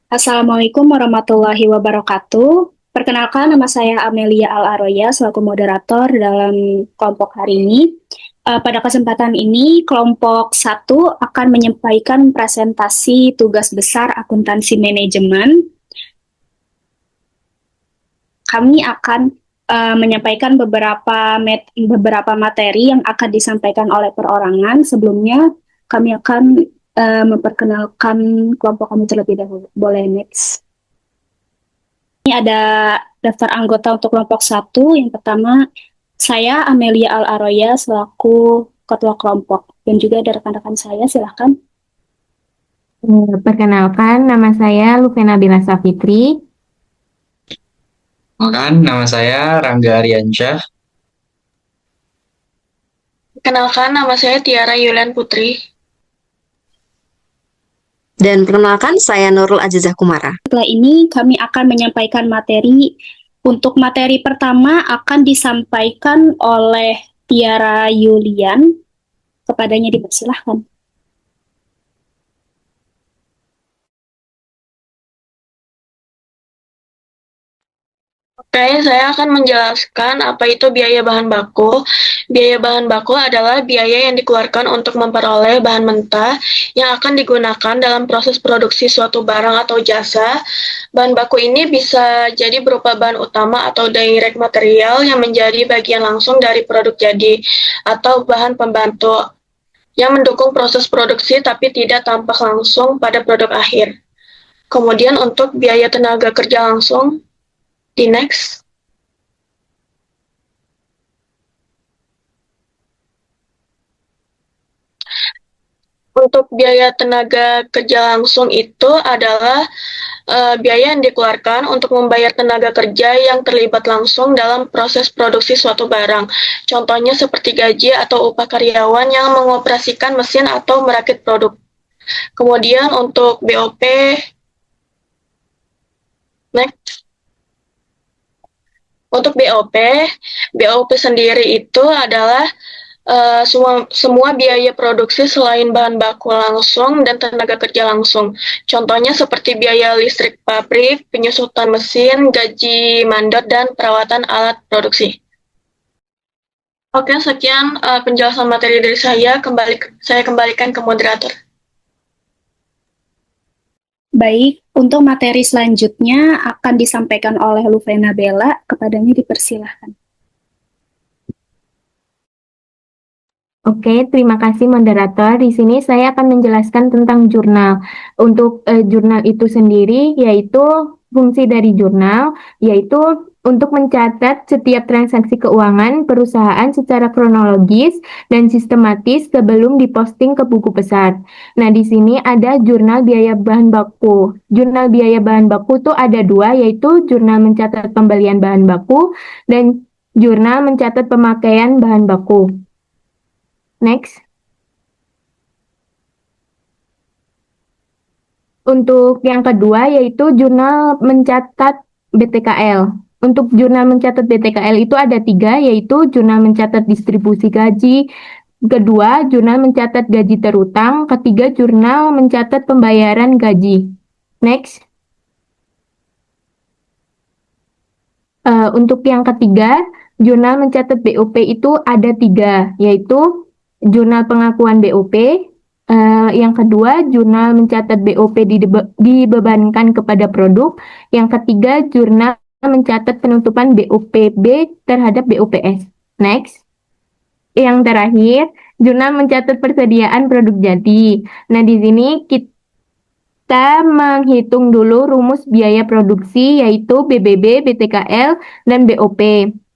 Assalamualaikum warahmatullahi wabarakatuh. Perkenalkan, nama saya Amelia Al-Aroya selaku moderator dalam kelompok hari ini. Pada kesempatan ini, kelompok satu akan menyampaikan presentasi tugas besar akuntansi manajemen. Kami akan menyampaikan beberapa materi yang akan disampaikan oleh perorangan. Sebelumnya, kami akan memperkenalkan kelompok kami terlebih dahulu. Boleh next. Ini ada daftar anggota untuk kelompok satu. Yang pertama, saya Amelia Al-Aroya selaku ketua kelompok. Dan juga ada rekan-rekan saya, silahkan. Perkenalkan, nama saya Luvena Bila Safitri. Nama saya Rangga Aryansyah. Kenalkan, nama saya Tiara Yulian Putri. Dan perkenalkan, saya Nurul Azizah Kumara. Setelah ini, kami akan menyampaikan materi. Untuk materi pertama akan disampaikan oleh Tiara Yulian. Kepadanya dipersilahkan. Oke, saya akan menjelaskan apa itu biaya bahan baku. Biaya bahan baku adalah biaya yang dikeluarkan untuk memperoleh bahan mentah yang akan digunakan dalam proses produksi suatu barang atau jasa. Bahan baku ini bisa jadi berupa bahan utama atau direct material yang menjadi bagian langsung dari produk jadi, atau bahan pembantu yang mendukung proses produksi tapi tidak tampak langsung pada produk akhir. Kemudian untuk biaya tenaga kerja langsung, di next. Untuk biaya tenaga kerja langsung itu adalah biaya yang dikeluarkan untuk membayar tenaga kerja yang terlibat langsung dalam proses produksi suatu barang. Contohnya seperti gaji atau upah karyawan yang mengoperasikan mesin atau merakit produk. Kemudian untuk BOP, next. Untuk BOP sendiri itu adalah semua biaya produksi selain bahan baku langsung dan tenaga kerja langsung. Contohnya seperti biaya listrik pabrik, penyusutan mesin, gaji mandor, dan perawatan alat produksi. Oke, sekian penjelasan materi dari saya. Saya kembalikan ke moderator. Baik, untuk materi selanjutnya akan disampaikan oleh Luvena Bella. Kepadanya dipersilahkan. Oke, terima kasih moderator. Di sini saya akan menjelaskan tentang jurnal. Untuk jurnal itu sendiri, yaitu fungsi dari jurnal, yaitu untuk mencatat setiap transaksi keuangan perusahaan secara kronologis dan sistematis sebelum diposting ke buku besar. Nah, di sini ada jurnal biaya bahan baku. Jurnal biaya bahan baku itu ada dua, yaitu jurnal mencatat pembelian bahan baku dan jurnal mencatat pemakaian bahan baku. Next. Untuk yang kedua yaitu jurnal mencatat BTKL. Untuk jurnal mencatat BTKL itu ada tiga, yaitu jurnal mencatat distribusi gaji, kedua jurnal mencatat gaji terutang, ketiga jurnal mencatat pembayaran gaji. Next. Untuk yang ketiga, jurnal mencatat BOP itu ada tiga, yaitu jurnal pengakuan BOP, yang kedua jurnal mencatat BOP dibebankan kepada produk, yang ketiga jurnal mencatat penutupan BOPB terhadap BOPS. Next. Yang terakhir, jurnal mencatat persediaan produk jadi. Nah, di sini kita menghitung dulu rumus biaya produksi, yaitu BBB, BTKL, dan BOP.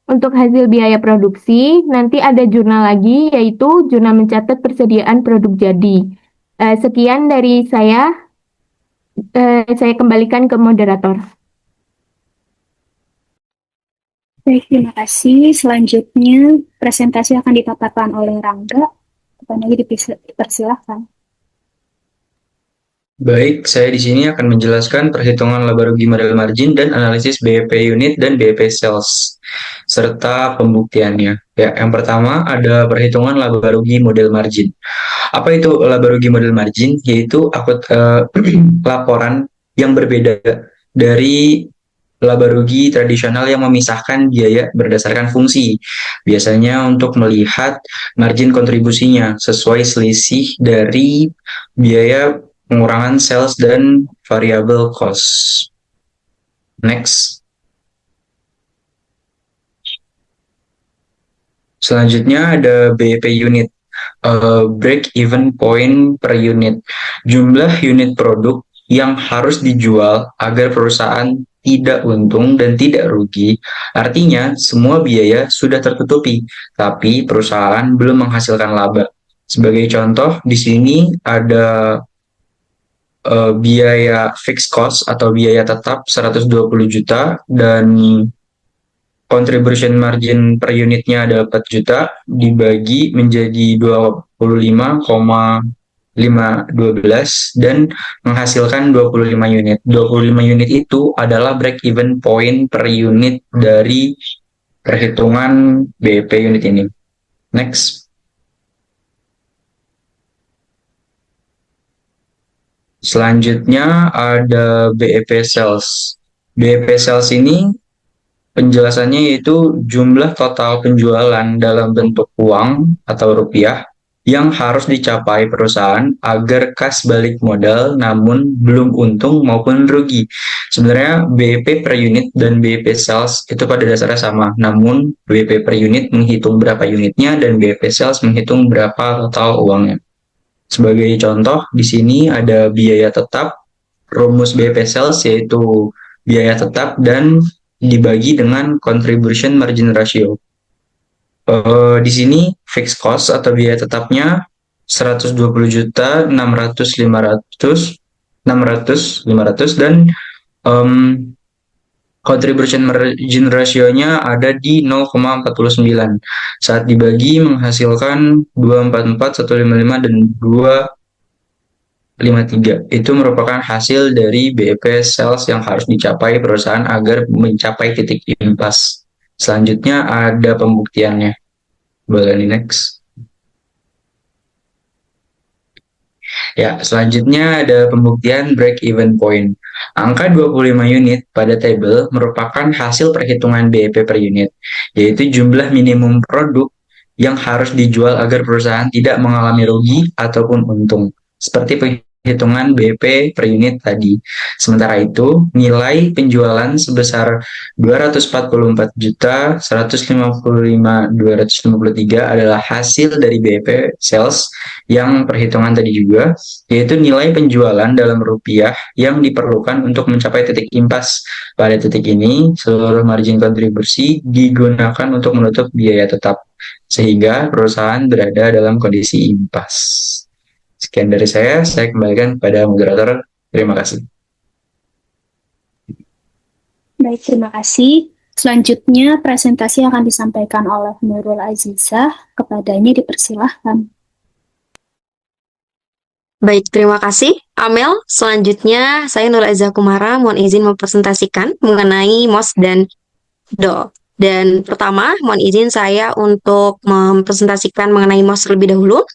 Untuk hasil biaya produksi, nanti ada jurnal lagi, yaitu jurnal mencatat persediaan produk jadi. Sekian dari saya kembalikan ke moderator. Baik, terima kasih. Selanjutnya, presentasi akan dipaparkan oleh Rangga. Kepadanya dipersilahkan. Baik, saya di sini akan menjelaskan perhitungan laba rugi model margin dan analisis BEP unit dan BEP sales serta pembuktiannya. Ya, yang pertama ada perhitungan laba rugi model margin. Apa itu laba rugi model margin? Yaitu laporan yang berbeda dari laba rugi tradisional yang memisahkan biaya berdasarkan fungsi. Biasanya untuk melihat margin kontribusinya sesuai selisih dari biaya pengurangan sales dan variable cost. Next. Selanjutnya ada BEP unit, break even point per unit. Jumlah unit produk yang harus dijual agar perusahaan tidak untung dan tidak rugi. Artinya semua biaya sudah tertutupi, tapi perusahaan belum menghasilkan laba. Sebagai contoh, di sini ada biaya fixed cost atau biaya tetap 120 juta dan contribution margin per unitnya ada 4 juta dibagi menjadi 25,512 dan menghasilkan 25 unit. 25 unit itu adalah break even point per unit dari perhitungan BEP unit ini. Next. Selanjutnya ada BEP sales. BEP sales ini penjelasannya yaitu jumlah total penjualan dalam bentuk uang atau rupiah yang harus dicapai perusahaan agar kas balik modal namun belum untung maupun rugi. Sebenarnya BEP per unit dan BEP sales itu pada dasarnya sama, namun BEP per unit menghitung berapa unitnya dan BEP sales menghitung berapa total uangnya. Sebagai contoh, di sini ada biaya tetap, rumus BEP sales yaitu biaya tetap dan dibagi dengan contribution margin ratio. Di sini fixed cost atau biaya tetapnya 120 juta 600 500 dan contribution margin ratio-nya ada di 0,49. Saat dibagi menghasilkan 244, 155 dan 253. Itu merupakan hasil dari BEP sales yang harus dicapai perusahaan agar mencapai titik impas. Selanjutnya ada pembuktiannya. Boleh nih next. Ya, selanjutnya ada pembuktian break even point. Angka 25 unit pada tabel merupakan hasil perhitungan BEP per unit, yaitu jumlah minimum produk yang harus dijual agar perusahaan tidak mengalami rugi ataupun untung. Seperti perhitungan BEP per unit tadi. Sementara itu, nilai penjualan sebesar 244 juta 155.253 adalah hasil dari BEP sales yang perhitungan tadi juga, yaitu nilai penjualan dalam rupiah yang diperlukan untuk mencapai titik impas. Pada titik ini, seluruh margin kontribusi digunakan untuk menutup biaya tetap, sehingga perusahaan berada dalam kondisi impas. Sekian dari saya kembalikan pada moderator. Terima kasih. Baik, terima kasih. Selanjutnya, presentasi akan disampaikan oleh Nurul Azizah. Kepadanya dipersilahkan. Baik, terima kasih Amel. Selanjutnya saya Nurul Azizah Kumara mohon izin mempresentasikan mengenai MOS dan DO. Dan pertama, mohon izin saya untuk mempresentasikan mengenai MOS terlebih dahulu.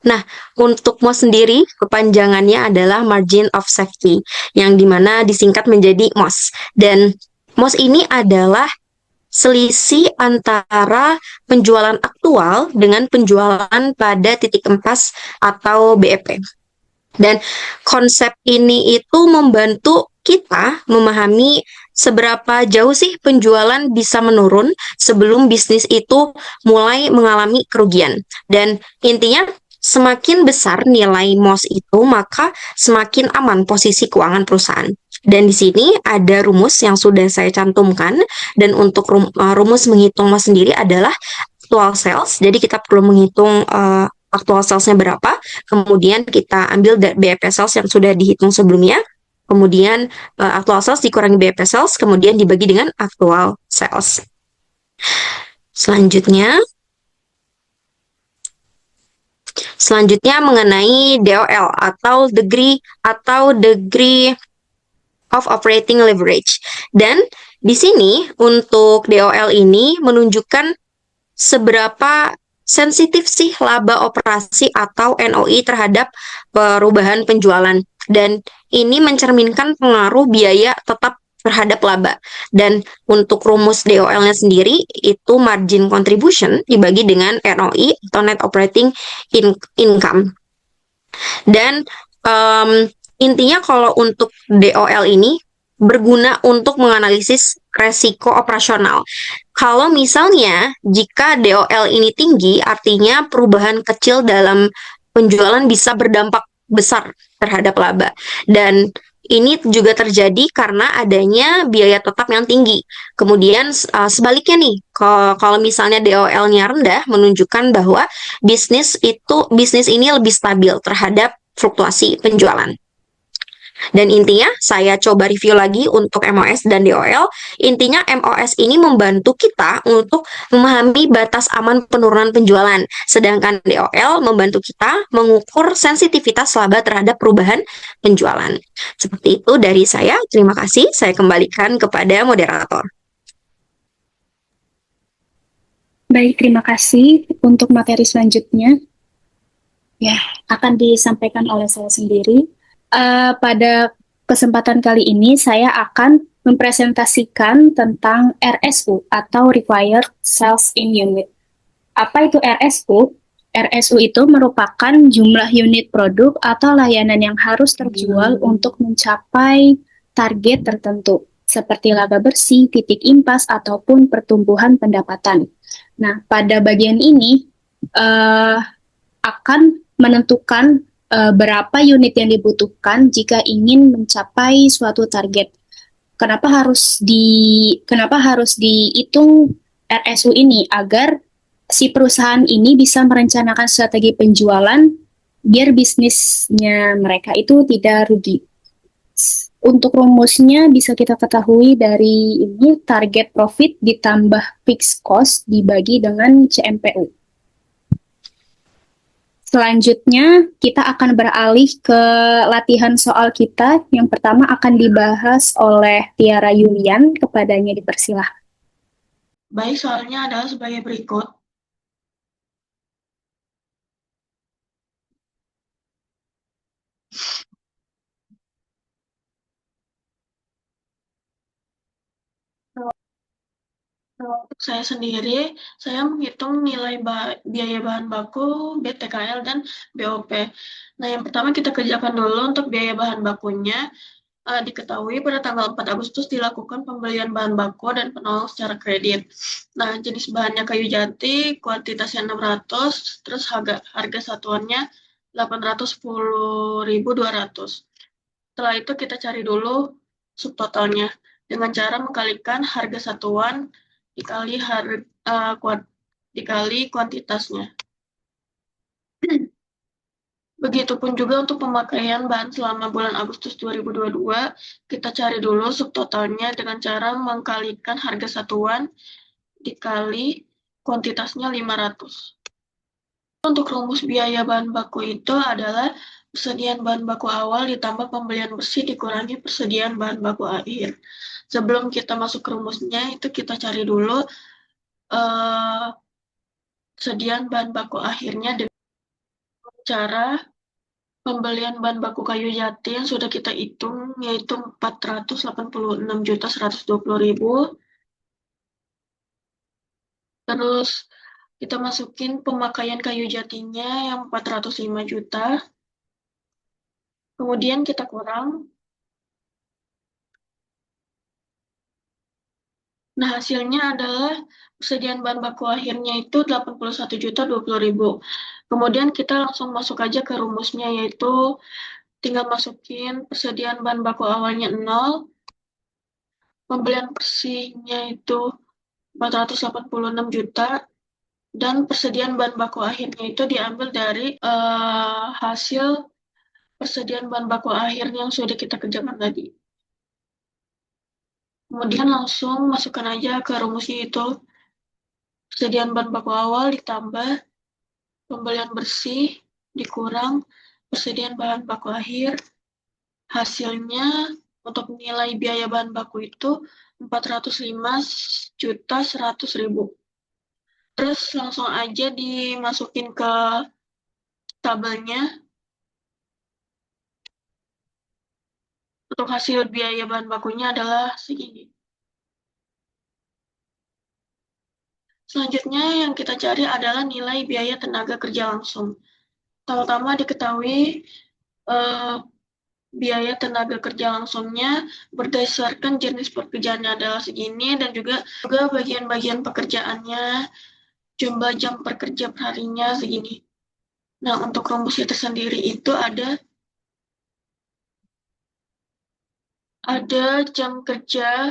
Nah, untuk MOS sendiri, kepanjangannya adalah Margin of Safety, yang dimana disingkat menjadi MOS. Dan MOS ini adalah selisih antara penjualan aktual dengan penjualan pada titik impas atau BEP. Dan konsep ini itu membantu kita memahami seberapa jauh sih penjualan bisa menurun sebelum bisnis itu mulai mengalami kerugian. Dan intinya, semakin besar nilai MOS itu, maka semakin aman posisi keuangan perusahaan. Dan di sini ada rumus yang sudah saya cantumkan, dan untuk rumus menghitung MOS sendiri adalah actual sales. Jadi kita perlu menghitung actual sales-nya berapa, kemudian kita ambil BEP sales yang sudah dihitung sebelumnya, kemudian actual sales dikurangi BEP sales, kemudian dibagi dengan actual sales. Selanjutnya mengenai DOL atau degree of operating leverage. Dan di sini untuk DOL ini menunjukkan seberapa sensitif sih laba operasi atau NOI terhadap perubahan penjualan. dan ini mencerminkan pengaruh biaya tetap terhadap laba. Dan untuk rumus DOL-nya sendiri, itu margin contribution dibagi dengan ROI atau net operating income. Dan intinya kalau untuk DOL ini berguna untuk menganalisis resiko operasional. Kalau misalnya jika DOL ini tinggi, artinya perubahan kecil dalam penjualan bisa berdampak besar terhadap laba. Dan ini juga terjadi karena adanya biaya tetap yang tinggi. Kemudian sebaliknya nih, kalau misalnya DOL-nya rendah, menunjukkan bahwa bisnis ini lebih stabil terhadap fluktuasi penjualan. Dan intinya, saya coba review lagi untuk MOS dan DOL. Intinya, MOS ini membantu kita untuk memahami batas aman penurunan penjualan. Sedangkan DOL membantu kita mengukur sensitivitas laba terhadap perubahan penjualan. Seperti itu dari saya. Terima kasih. Saya kembalikan kepada moderator. Baik, terima kasih untuk materi selanjutnya. Ya, akan disampaikan oleh saya sendiri. Pada kesempatan kali ini, saya akan mempresentasikan tentang RSU atau Required Sales in Unit. Apa itu RSU? RSU itu merupakan jumlah unit produk atau layanan yang harus terjual untuk mencapai target tertentu, seperti laba bersih, titik impas, ataupun pertumbuhan pendapatan. Nah, pada bagian ini akan menentukan berapa unit yang dibutuhkan jika ingin mencapai suatu target. Kenapa harus dihitung RSU ini agar si perusahaan ini bisa merencanakan strategi penjualan biar bisnisnya mereka itu tidak rugi. Untuk rumusnya bisa kita ketahui dari ini target profit ditambah fixed cost dibagi dengan CMPU. Selanjutnya, kita akan beralih ke latihan soal kita. Yang pertama akan dibahas oleh Tiara Yulian. Kepadanya dipersilahkan. Baik, soalnya adalah sebagai berikut. Untuk saya sendiri, saya menghitung nilai biaya bahan baku, BTKL, dan BOP. Nah, yang pertama kita kerjakan dulu untuk biaya bahan bakunya. Diketahui pada tanggal 4 Agustus dilakukan pembelian bahan baku dan penolong secara kredit. Nah, jenis bahannya kayu jati, kuantitasnya 600, terus harga satuannya 810.200. Setelah itu kita cari dulu subtotalnya dengan cara mengkalikan harga satuan dikali kuantitasnya. Begitupun juga untuk pemakaian bahan selama bulan Agustus 2022, kita cari dulu subtotalnya dengan cara mengkalikan harga satuan dikali kuantitasnya 500. Untuk rumus biaya bahan baku itu adalah persediaan bahan baku awal ditambah pembelian bersih dikurangi persediaan bahan baku akhir. Sebelum kita masuk ke rumusnya, itu kita cari dulu persediaan bahan baku akhirnya dengan cara pembelian bahan baku kayu jati yang sudah kita hitung, yaitu 486.120.000. Terus kita masukin pemakaian kayu jatinya yang 405 juta. Kemudian kita kurang. Nah, hasilnya adalah persediaan bahan baku akhirnya itu 81.020.000. Kemudian kita langsung masuk aja ke rumusnya, yaitu tinggal masukin persediaan bahan baku awalnya 0, pembelian bersihnya itu 486 juta, dan persediaan bahan baku akhirnya itu diambil dari hasil persediaan bahan baku akhirnya yang sudah kita kerjakan tadi. Kemudian langsung masukkan aja ke rumusnya itu persediaan bahan baku awal ditambah pembelian bersih dikurang persediaan bahan baku akhir. Hasilnya untuk nilai biaya bahan baku itu 405.100.000. Terus langsung aja dimasukin ke tabelnya. untuk hasil biaya bahan bakunya adalah segini. Selanjutnya yang kita cari adalah nilai biaya tenaga kerja langsung. Pertama diketahui eh, biaya tenaga kerja langsungnya berdasarkan jenis pekerjaannya adalah segini dan juga bagian-bagian pekerjaannya, jumlah jam per harinya segini. Nah, untuk rumusnya tersendiri itu ada jam kerja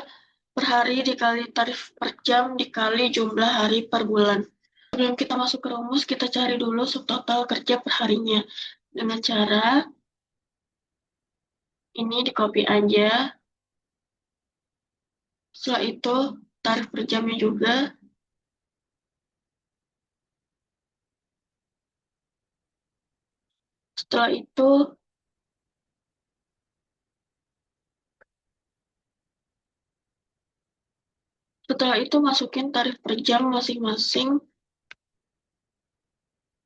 per hari dikali tarif per jam dikali jumlah hari per bulan. Sebelum kita masuk ke rumus, kita cari dulu subtotal kerja per harinya. Dengan cara ini di copy aja. Setelah itu tarif per jamnya juga. Setelah itu masukin tarif per jam masing-masing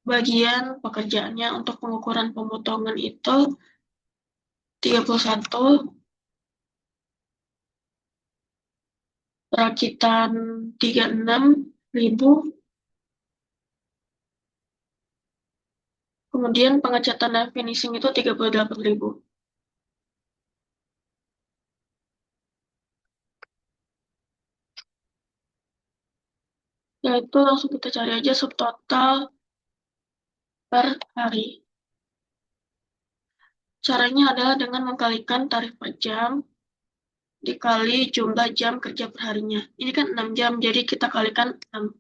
bagian pekerjaannya. Untuk pengukuran pemotongan itu 31 rakitan 36.000, kemudian pengecatan dan finishing itu 38.000. Yaitu langsung kita cari aja subtotal per hari. Caranya adalah dengan mengkalikan tarif per jam dikali jumlah jam kerja per harinya. Ini kan 6 jam, jadi kita kalikan 6.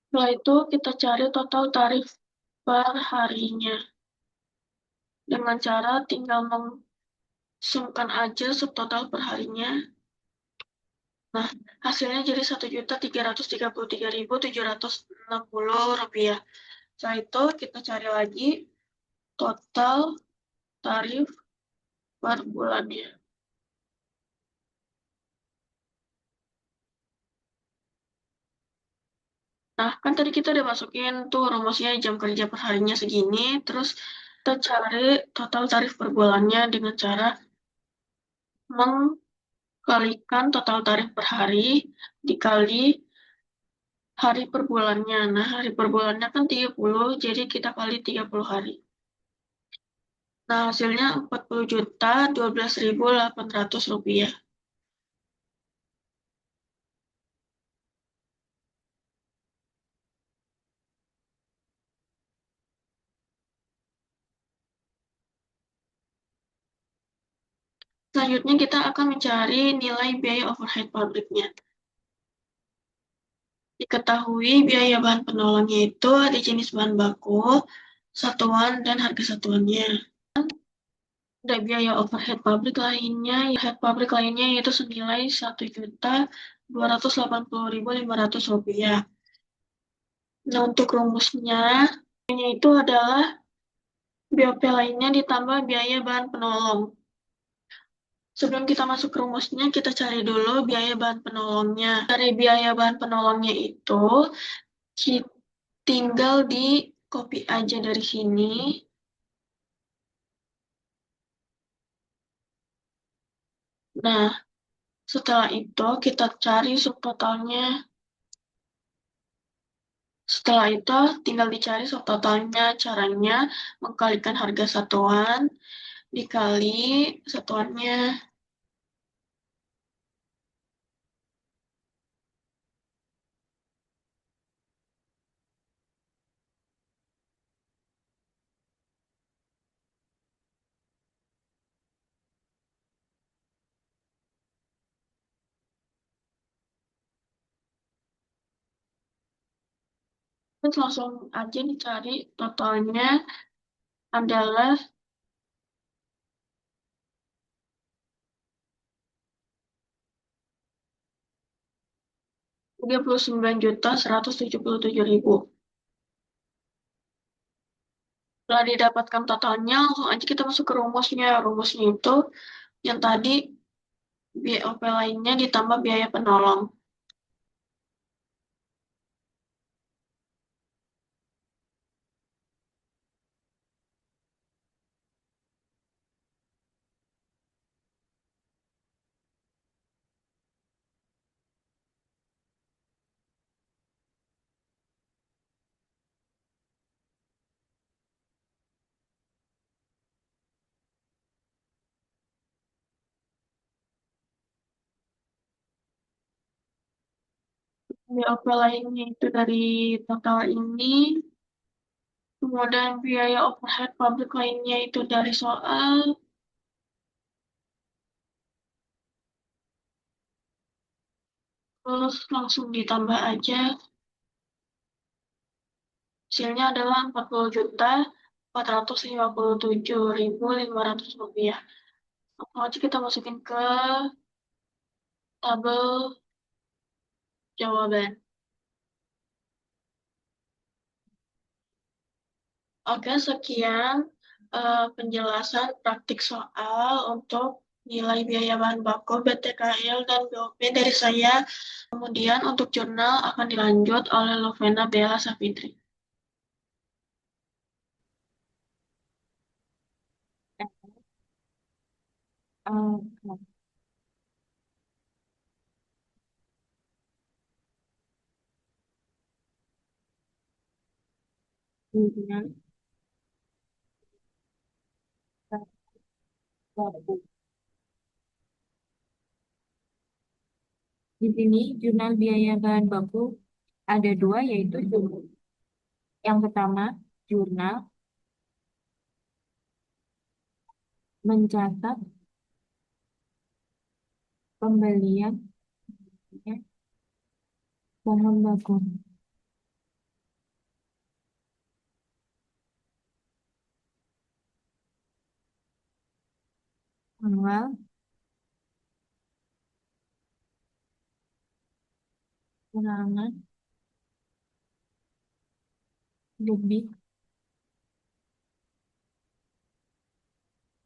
Setelah itu kita cari total tarif per harinya. Dengan cara tinggal mengsumkan aja subtotal per harinya. Nah, hasilnya jadi 1.333.760 rupiah. Setelah itu kita cari lagi total tarif per bulannya. Nah, kan tadi kita udah masukin tuh rumusnya jam kerja per harinya segini, terus kita cari total tarif per bulannya dengan cara mengkalikan total tarif per hari dikali hari per bulannya. Nah, hari per bulannya kan 30, jadi kita kali 30 hari. Nah, hasilnya 40.012.800 rupiah. Selanjutnya kita akan mencari nilai biaya overhead pabriknya. Diketahui biaya bahan penolongnya itu ada jenis bahan baku, satuan, dan harga satuannya. Ada biaya overhead pabrik lainnya yaitu senilai 1.280.500 rupiah. Nah, untuk rumusnya, itu adalah BOP lainnya ditambah biaya bahan penolong. Sebelum kita masuk ke rumusnya, kita cari dulu biaya bahan penolongnya. Dari biaya bahan penolongnya itu, kita tinggal di copy aja dari sini. Nah, setelah itu kita cari subtotalnya. Setelah itu tinggal dicari subtotalnya. Caranya mengkalikan harga satuan dikali satuannya. Terus langsung aja dicari totalnya adalah 39.177.000. Setelah didapatkan totalnya, langsung aja kita masuk ke rumusnya. Rumusnya itu yang tadi BOP lainnya ditambah biaya penolong. BOP lainnya itu dari total ini, kemudian biaya overhead publik lainnya itu dari soal, terus langsung ditambah aja. Hasilnya adalah 40.457.500 rupiah. Langsung aja kita masukin ke tabel jawaban. Oke, sekian penjelasan praktik soal untuk nilai biaya bahan baku, BTKL, dan BOP dari saya. Kemudian untuk jurnal akan dilanjut oleh Lovena Bella Safitri. Eh, Jurnal baku. Di sini jurnal biaya bahan baku ada dua, yaitu yang pertama jurnal mencatat pembelian bahan baku. Tanggal, perangan, debit,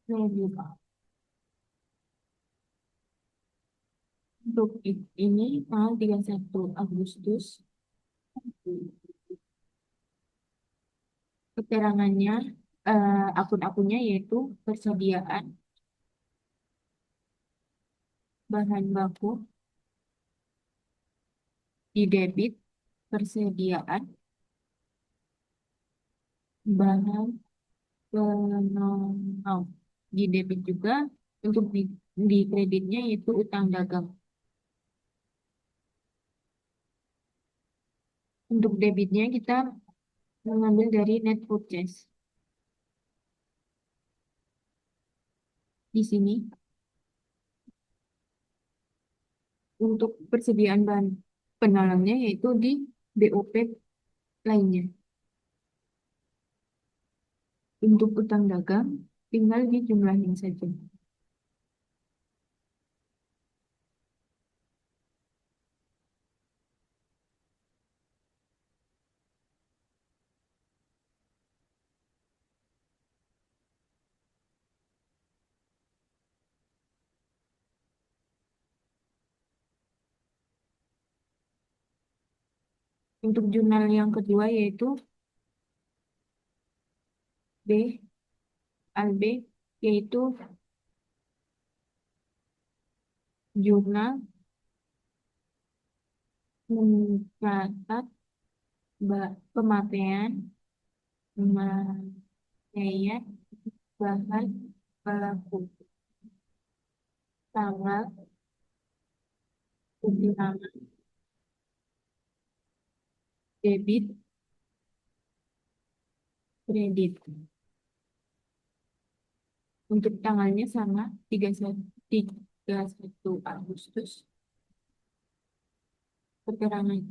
kredit. Untuk ini tanggal 31 Agustus. Keterangannya, akun-akunnya yaitu persediaan bahan baku di debit, persediaan bahan penolong di debit juga. Untuk di kreditnya yaitu utang dagang. Untuk debitnya kita mengambil dari net purchase. Di sini untuk persediaan bahan penolongnya yaitu di BOP lainnya. Untuk utang dagang tinggal dijumlahin saja. Untuk jurnal yang kedua yaitu B, ALB, yaitu jurnal mencatat pemakaian pemakaian bahan baku, tanggal penerimaan debit, kredit. Untuk tanggalnya sama 31 Agustus. Keterangan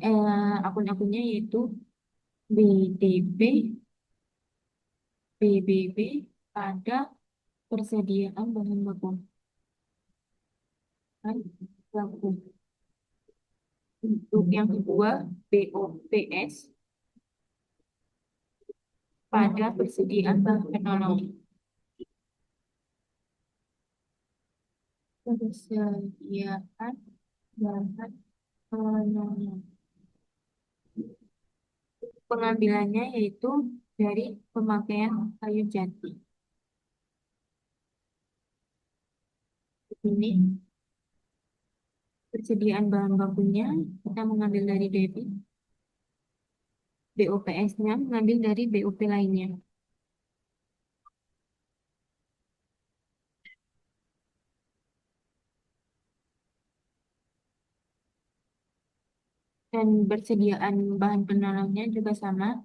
akun-akunnya yaitu BDB, BBB pada persediaan bahan baku. Baku. Untuk yang kedua, BOPS pada persediaan bahan penolong. Persediaan bahan penolong. Pengambilannya yaitu dari pemakaian kayu jati. Ini persediaan bahan bakunya kita mengambil dari debit, BOPS-nya mengambil dari BOP lainnya. Dan persediaan bahan penolongnya juga sama.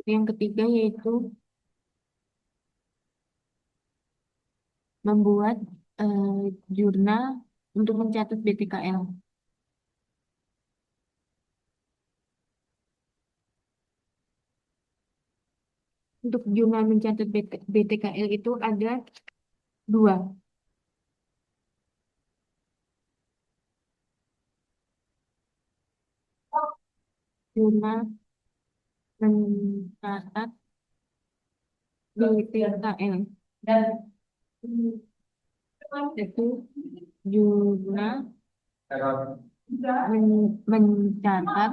Yang ketiga yaitu membuat jurnal untuk mencatat BTKL. Untuk jurnal mencatat BTKL itu ada dua. Jurnal mencatat BTKL. Itu jurnal mencatat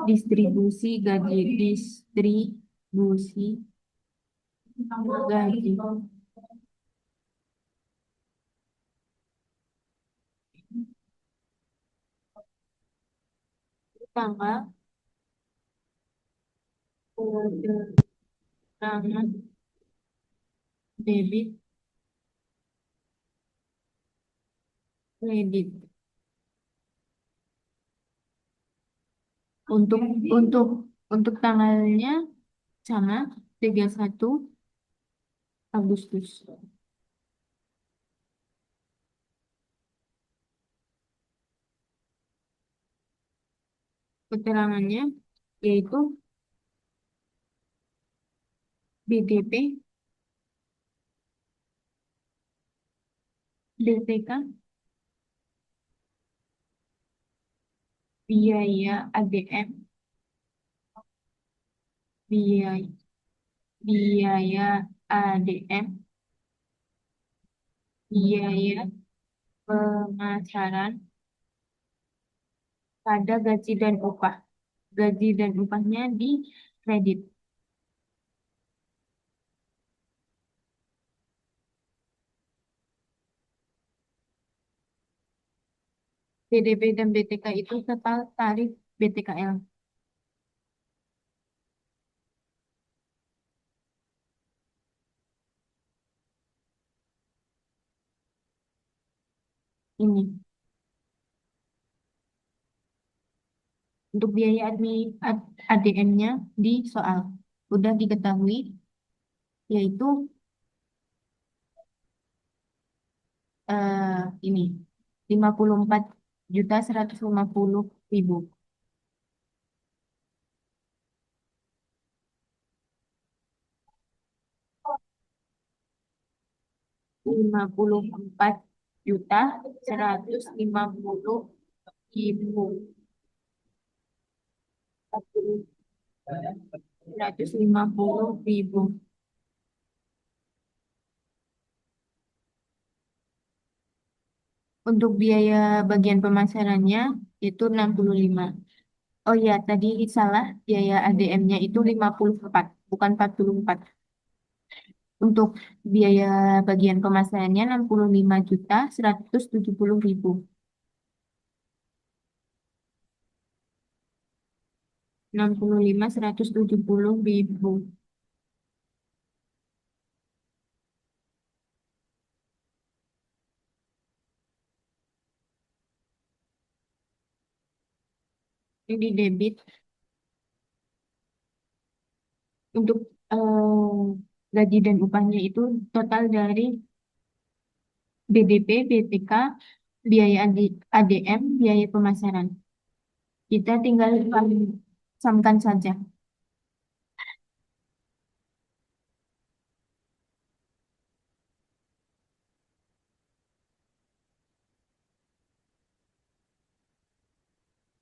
distribusi gaji. Tanggal keterangan debit kredit. Untuk untuk untuk tanggalnya sama 31 Agustus. Keterangannya yaitu BDP, DTK, biaya ADM, biaya biaya ADM, biaya pemasaran pada gaji dan upah. Gaji dan upahnya di kredit. BDP dan BTK itu total tarif BTKL. Ini. Untuk biaya ADM-nya di soal. Udah diketahui, yaitu ini 54.150.000. 54.150.000. 150.000. Untuk biaya bagian pemasarannya itu 65. Oh ya, tadi salah, biaya ADM-nya itu 54, bukan 44. Untuk biaya bagian pemasarannya 65.170.000. 65.170.000. Ini debit Untuk gaji dan upahnya itu total dari BDP, BPK, biaya ADM, biaya pemasaran. Kita tinggal samkan saja.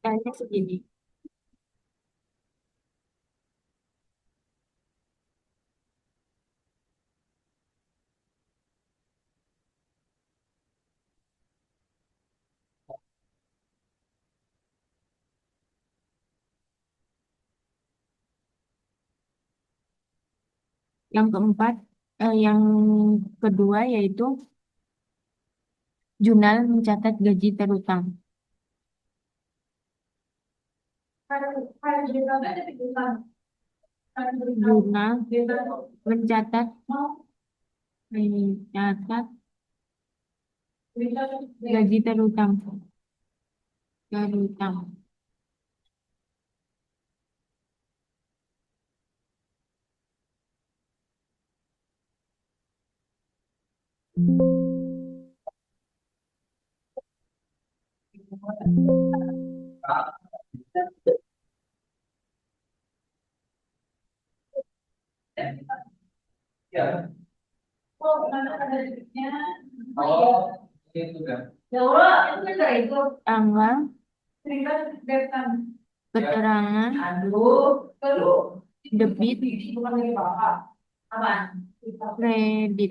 Kayaknya segini. Yang keempat, yang kedua yaitu jurnal mencatat gaji terutang. Jurnal mencatat gaji terutang. Tanggal, keterangan, debit, kredit.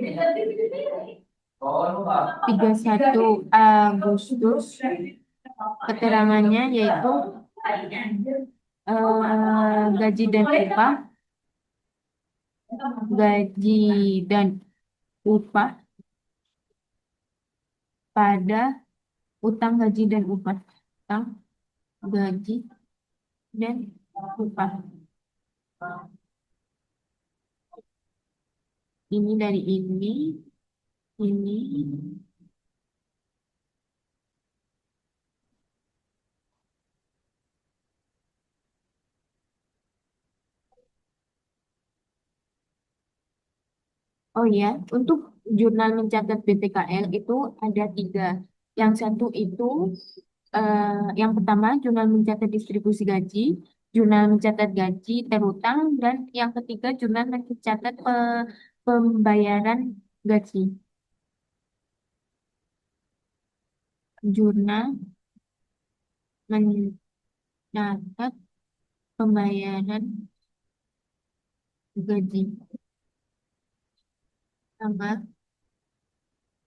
31 Agustus, keterangannya yaitu gaji dan upah, pada utang gaji dan upah, utang gaji dan upah. Ini dari ini. Oh ya, untuk jurnal mencatat BPKL itu ada 3. Yang satu itu, yang pertama jurnal mencatat distribusi gaji, jurnal mencatat gaji terutang, dan yang ketiga jurnal mencatat pembayaran gaji. Jurnal mencatat pembayaran gaji, tanggal,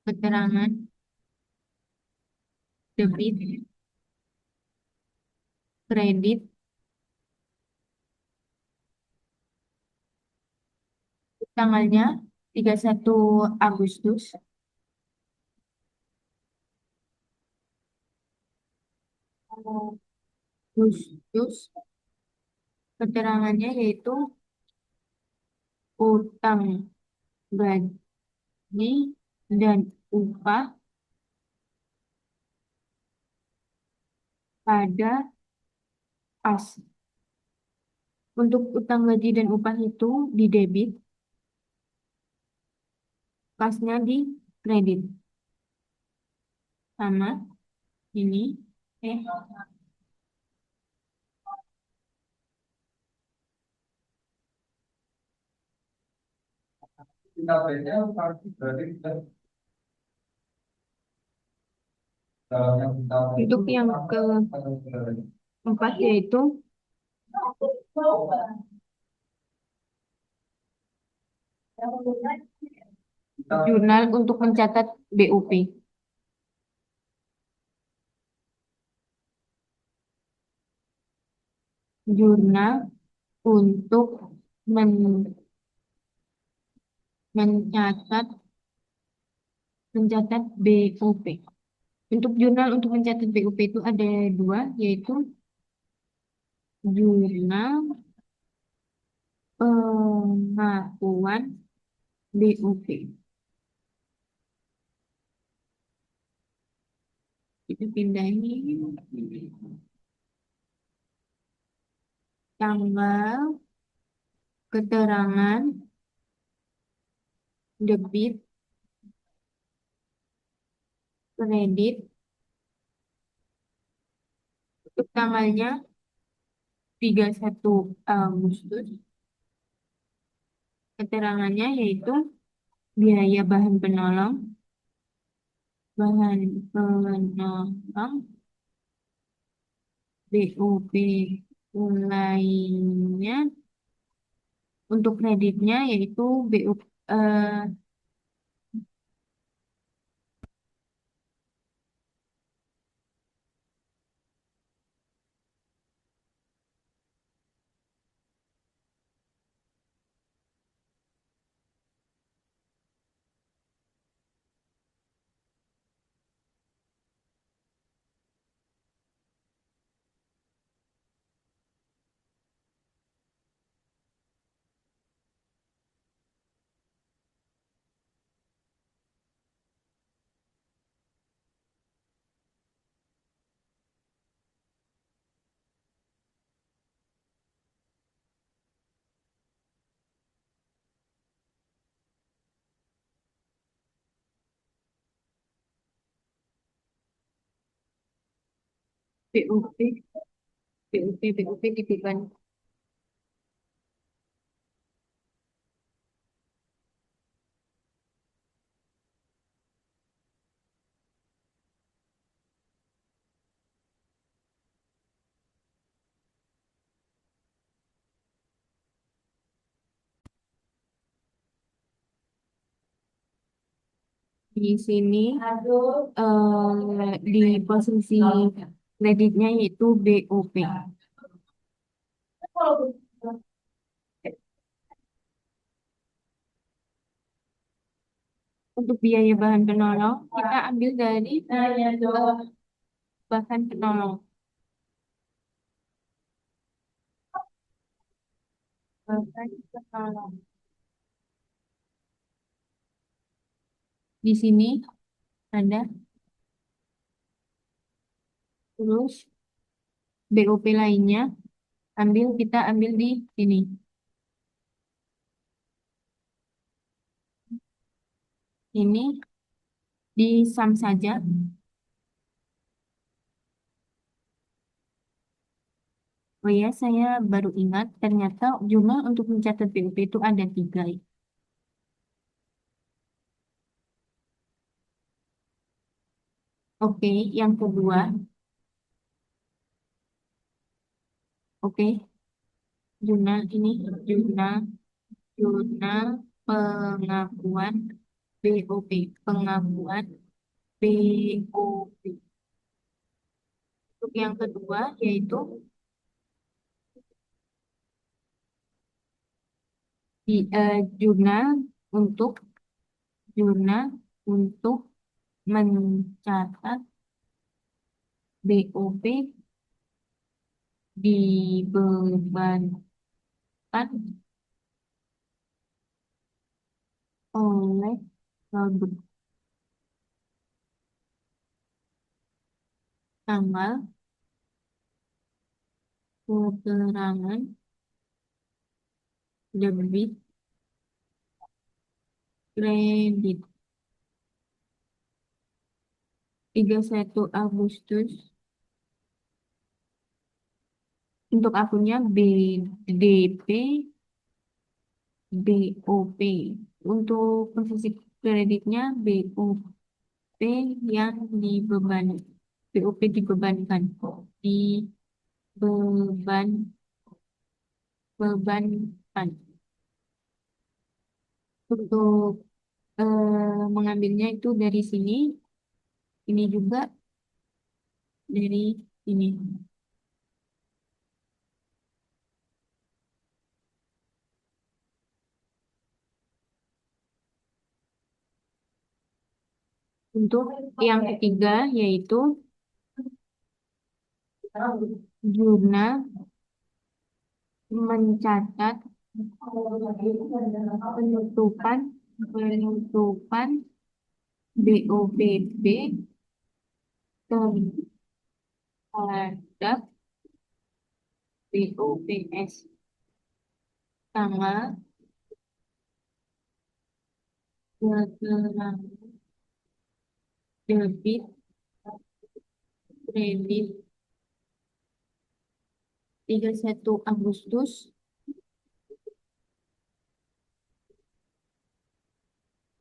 keterangan, debit, kredit, tanggalnya 31 Agustus, keterangannya yaitu utang gaji dan upah pada kas. Untuk utang gaji dan upah itu di debit, kasnya di kredit. Sama ini. Untuk yang keempat yaitu jurnal untuk mencatat BUP. Jurnal untuk mencatat BUP. Untuk jurnal untuk mencatat BUP itu ada 2, yaitu jurnal pengakuan BUP. Kita pindahin tanggal keterangan debit kredit untuk tanggalnya 31 Agustus. Keterangannya yaitu biaya bahan penolong BOP lainnya untuk kreditnya yaitu BOP BOP BOP dibeban. Di sini di posisi kreditnya yaitu BOP. Untuk biaya bahan penolong, kita ambil dari bahan penolong. Bahan penolong. Di sini ada terus BOP lainnya kita ambil di sini. Ini di sum saja. Oh ya, saya baru ingat ternyata jumlah untuk mencatat BOP itu ada 3. Oke, yang kedua. Oke, jurnal ini jurnal pengakuan BOP, pengakuan BOP. Untuk yang kedua yaitu di untuk jurnal untuk mencatat BOP dibebankan oleh produk tanggal keterangan debit kredit 31 Agustus untuk akunnya BDP BOP. Untuk posisi kreditnya BOP yang BOP dibebankan bebankan. Untuk mengambilnya itu dari sini, ini juga dari sini. Untuk yang ketiga yaitu jurnal mencatat penutupan BOPB terhadap BOPS tanggal keterangan debit kredit 31 Agustus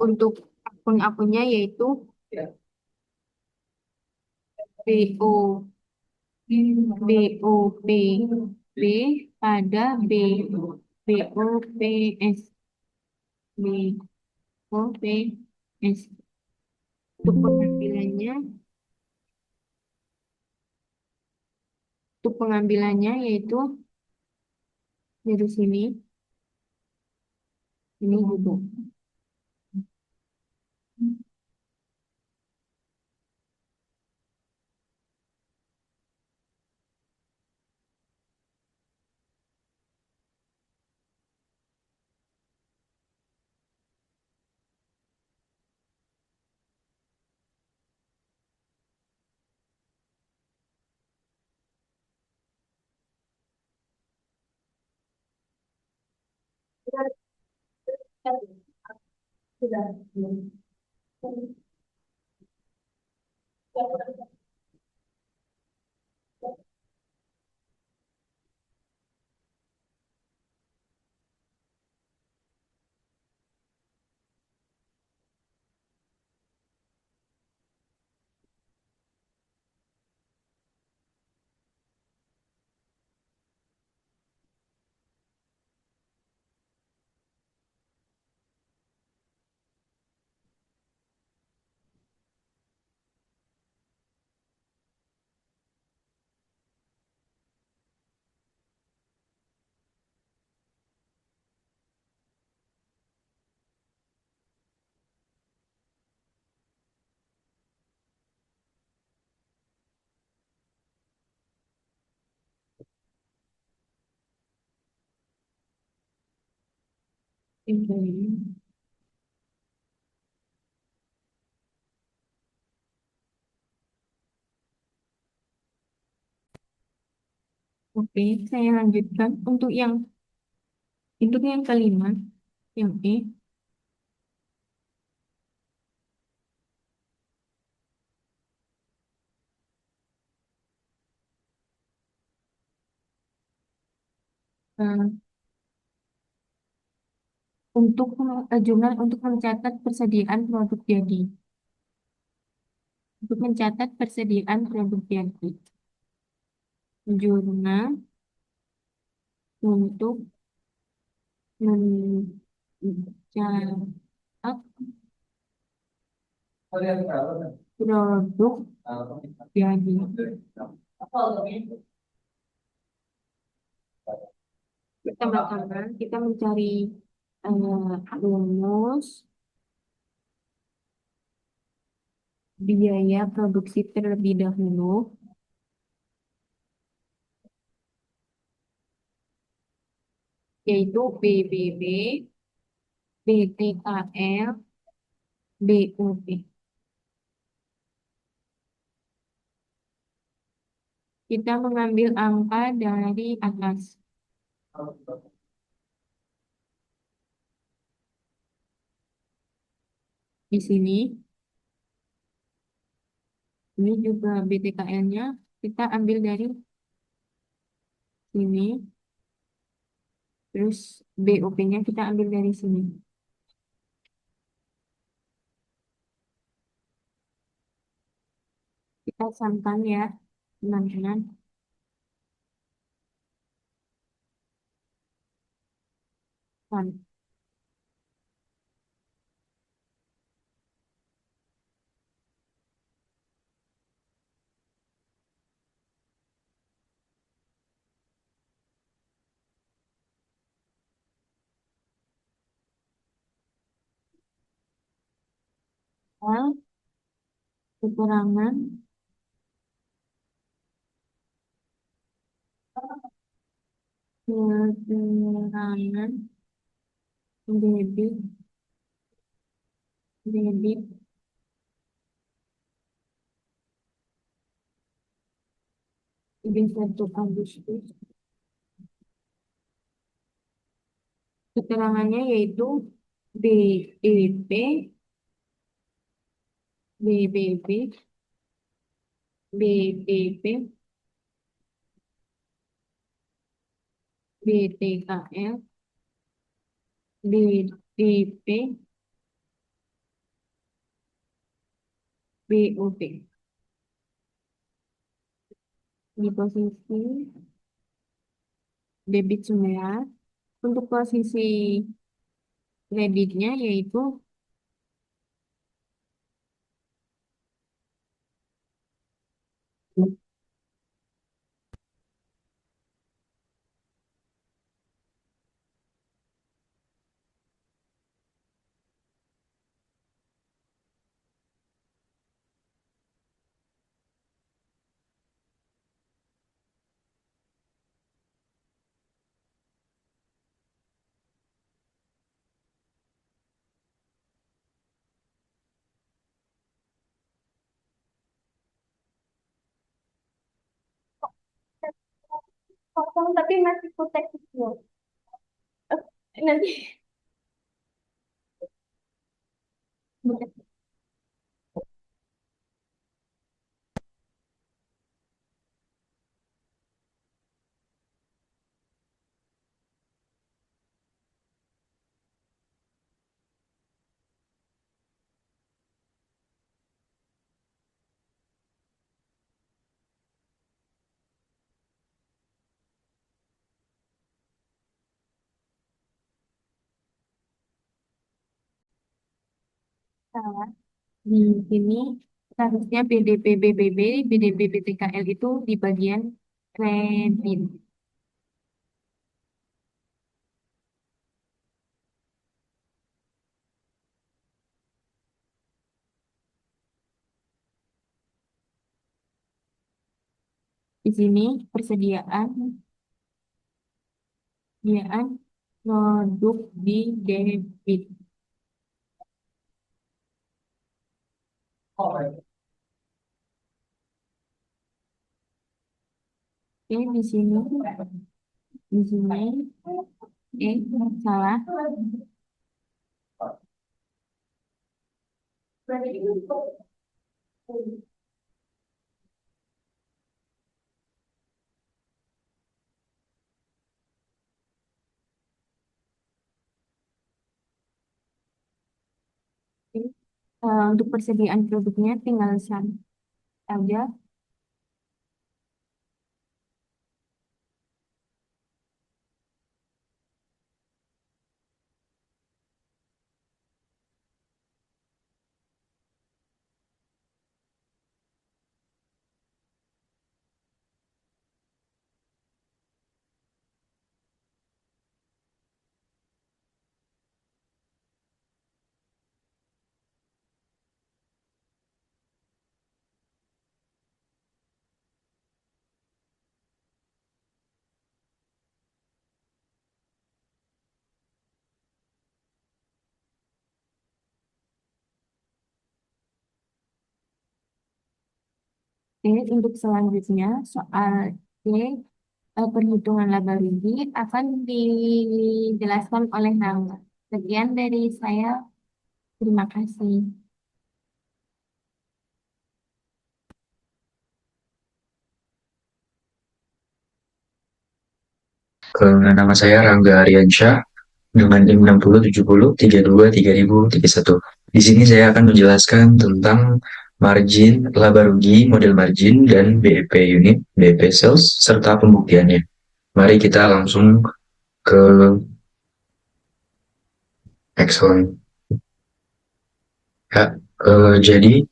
untuk akun-akunnya yaitu BO BOPB pada BOPS BOPS untuk pengambilannya yaitu dari sini ini gitu. Oke, saya lanjutkan untuk yang kelima, yang E. eh, jurnal untuk mencatat persediaan produk jadi. Untuk mencatat persediaan produk jadi. Jurnal untuk mencatat produk jadi. Pertama-tama kita mencari rumus biaya produksi terlebih dahulu, yaitu BBB, BTKL, BUP. Kita mengambil angka dari atas. Di sini, ini juga BTKL-nya, kita ambil dari sini, terus BUP-nya kita ambil dari sini. Kita samakan ya, teman-teman. Sam. A, kekurangan kekurangan debit debit 31 Agustus Keterangannya yaitu BEP, BBB, BTP, BTKL, BDP, BOP. Di posisi debit semua. Untuk posisi kreditnya yaitu potong tapi masih kutek kecil. Nanti salah. Di sini seharusnya BDP BBB, BDP BTKL itu di bagian kredit. Di sini persediaan produk di debit. Oke, di sini, salah. Oke, untuk persediaan produknya tinggal saja. Oke, untuk selanjutnya soal C, perhitungan laba rugi akan dijelaskan oleh Rangga. Sekian dari saya. Terima kasih. Nama saya Rangga Aryansyah dengan NIM 6070 32 3031. Di sini saya akan menjelaskan tentang margin, laba rugi, model margin, dan BEP unit, BEP sales, serta pembuktiannya. Mari kita langsung ke Excellent. Ya, jadi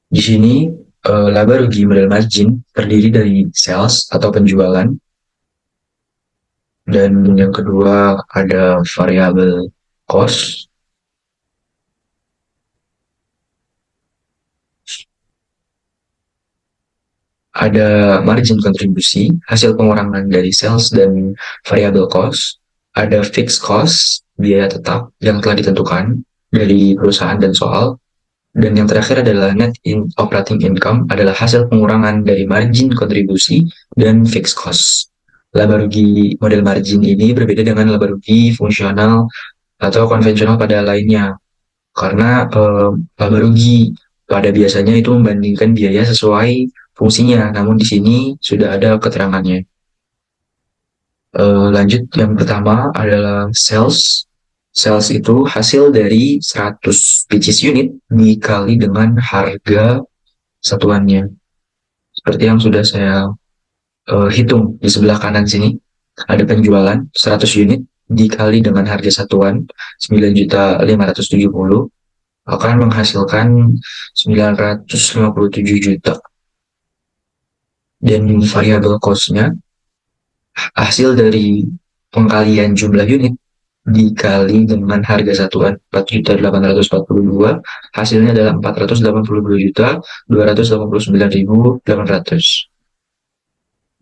di sini laba rugi model margin terdiri dari sales atau penjualan, dan yang kedua ada variable cost, ada margin kontribusi, hasil pengurangan dari sales dan variable cost, ada fixed cost, biaya tetap yang telah ditentukan dari perusahaan dan soal, dan yang terakhir adalah operating income, adalah hasil pengurangan dari margin kontribusi dan fixed cost. Laba rugi model margin ini berbeda dengan laba rugi fungsional atau konvensional pada lainnya. Karena laba rugi pada biasanya itu membandingkan biaya sesuai fungsinya, namun di sini sudah ada keterangannya. Lanjut, yang pertama adalah sales. Sales itu hasil dari 100 pieces unit dikali dengan harga satuannya. Seperti yang sudah saya hitung di sebelah kanan sini, ada penjualan 100 unit dikali dengan harga satuan 9.570 akan menghasilkan 957 juta. Dan variable cost-nya hasil dari pengkalian jumlah unit dikali dengan harga satuan 4.842, hasilnya adalah 482.289.800.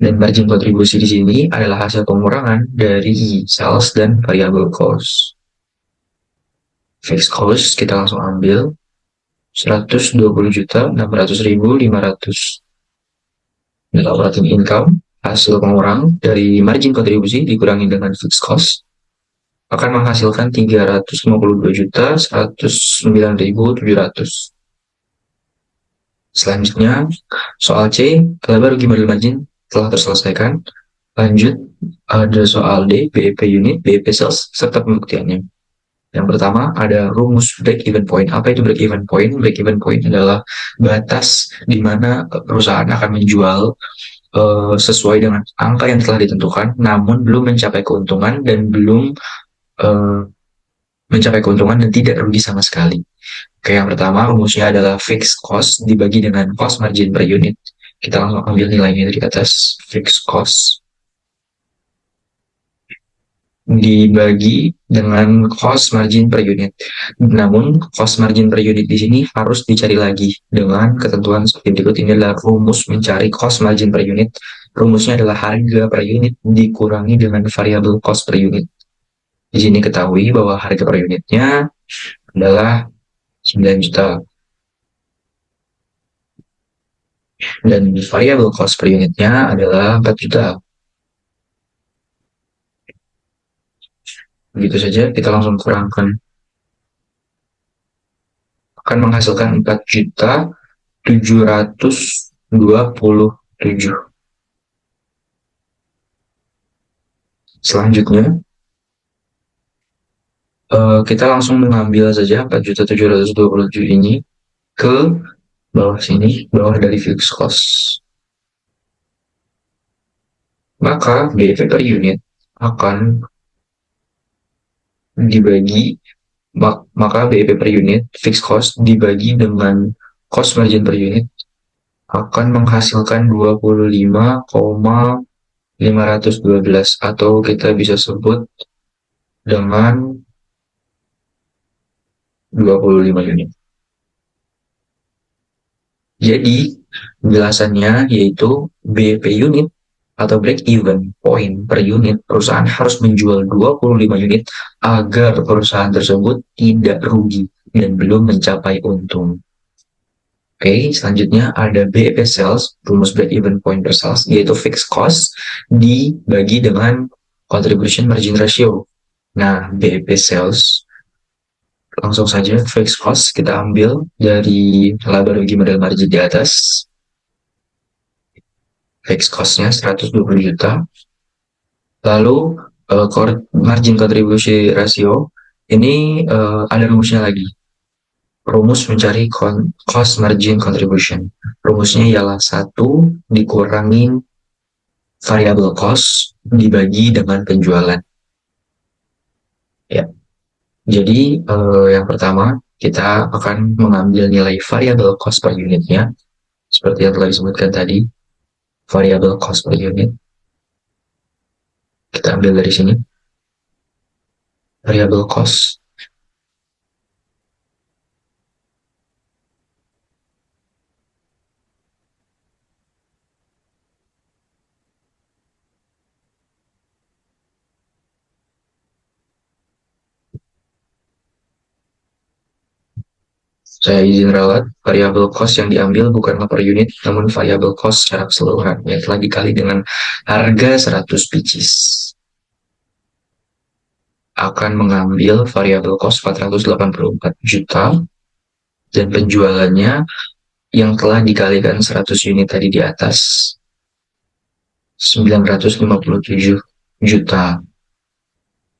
Dan margin kontribusi di sini adalah hasil pengurangan dari sales dan variable cost. Fixed cost kita langsung ambil 120.600.500. Net operating income, hasil pengurang dari margin kontribusi dikurangi dengan fixed cost, akan menghasilkan 352.109.700. Selanjutnya, soal C, laba rugi model margin telah terselesaikan. Lanjut, ada soal D, BEP unit, BEP sales, serta pembuktiannya. Yang pertama ada rumus break even point. Apa itu break even point? Break even point adalah batas di mana perusahaan akan menjual sesuai dengan angka yang telah ditentukan, namun belum mencapai keuntungan dan belum uh, mencapai keuntungan dan tidak rugi sama sekali. Oke, yang pertama rumusnya adalah fixed cost dibagi dengan cost margin per unit. Kita langsung ambil nilainya dari atas. Fixed cost dibagi dengan cost margin per unit. Namun, cost margin per unit di sini harus dicari lagi dengan ketentuan seperti berikut. Ini adalah rumus mencari cost margin per unit. Rumusnya adalah harga per unit dikurangi dengan variable cost per unit. Di sini ketahui bahwa harga per unitnya adalah 9 juta. Dan variable cost per unitnya adalah 4 juta. Begitu saja, kita langsung kurangkan. Akan menghasilkan 4 juta 727. Selanjutnya, kita langsung mengambil saja 4.727 ini ke bawah sini, bawah dari fixed cost. Maka BEP per unit akan dibagi, maka BEP per unit fixed cost dibagi dengan cost margin per unit akan menghasilkan 25,512 atau kita bisa sebut dengan 25 unit. Jadi, penjelasannya yaitu BEP unit atau break even point per unit, perusahaan harus menjual 25 unit agar perusahaan tersebut tidak rugi dan belum mencapai untung. Oke, selanjutnya ada BEP sales, rumus break even point per sales, yaitu fixed cost dibagi dengan contribution margin ratio. Nah, BEP sales langsung saja fixed cost kita ambil dari laba rugi model margin di atas. Fixed cost-nya 120 juta. Lalu margin contribution ratio ini ada rumusnya lagi. Rumus mencari cost margin contribution. Rumusnya ialah 1 dikurangi variable cost dibagi dengan penjualan. Ya. Jadi yang pertama kita akan mengambil nilai variable cost per unitnya seperti yang telah disebutkan tadi. Variable cost per unit. Kita ambil dari sini. Variable cost. Saya izin ralat, variabel cost yang diambil bukanlah per unit, namun variabel cost secara keseluruhan yang telah dikali dengan harga 100 pieces. Akan mengambil variabel cost 484 juta dan penjualannya yang telah dikalikan 100 unit tadi di atas 957 juta.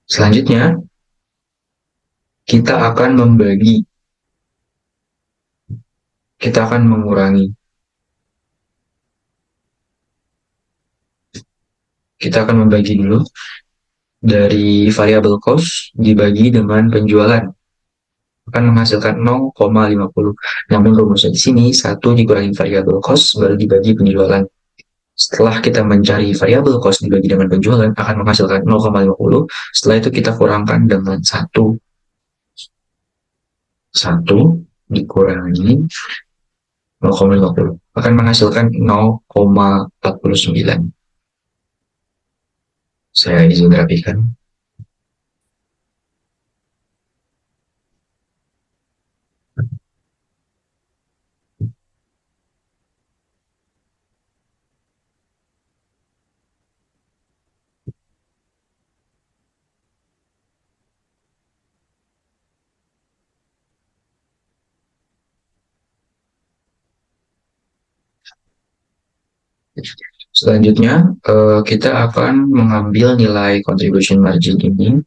Selanjutnya, kita akan mengurangi. Kita akan membagi dulu dari variabel cost dibagi dengan penjualan. Akan menghasilkan 0,50. Namun rumusnya di sini 1 dikurangi variabel cost baru dibagi penjualan. Setelah kita mencari variabel cost dibagi dengan penjualan akan menghasilkan 0,50. Setelah itu kita kurangkan dengan 1. 1 dikurangi 0,50 akan menghasilkan 0,49. Saya izin rapikan. Selanjutnya, kita akan mengambil nilai contribution margin ini,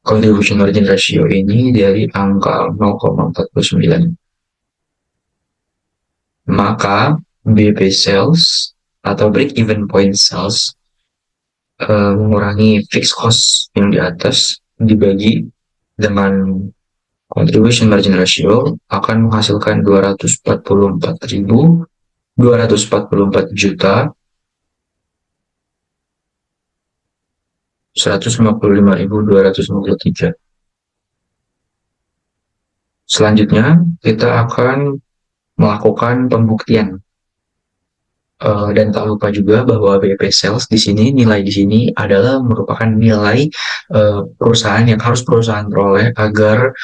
contribution margin ratio ini dari angka 0,49. Maka BP sales atau break even point sales mengurangi fixed cost yang di atas dibagi dengan contribution margin ratio akan menghasilkan 244 juta 155.253. Selanjutnya kita akan melakukan pembuktian. Dan tak lupa juga bahwa BP sales di sini, nilai di sini adalah merupakan nilai perusahaan yang harus perusahaan peroleh agar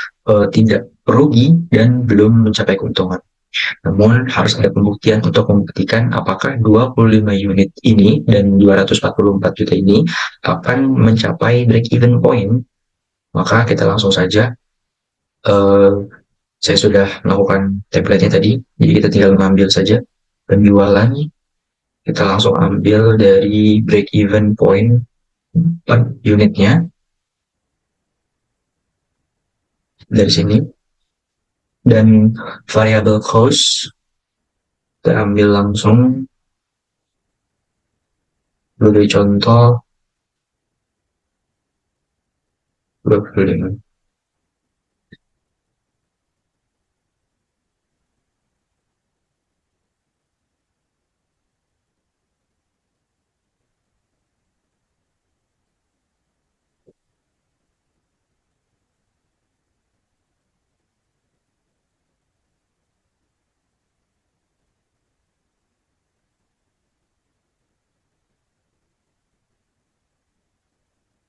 tidak rugi dan belum mencapai keuntungan. Namun harus ada pembuktian untuk membuktikan apakah 25 unit ini dan 244 juta ini akan mencapai break even point. Maka kita langsung saja, saya sudah melakukan template-nya tadi, jadi kita tinggal mengambil saja penjualan. Kita langsung ambil dari break even point per unitnya dari sini, dan variable cost kita ambil langsung sebagai contoh 25.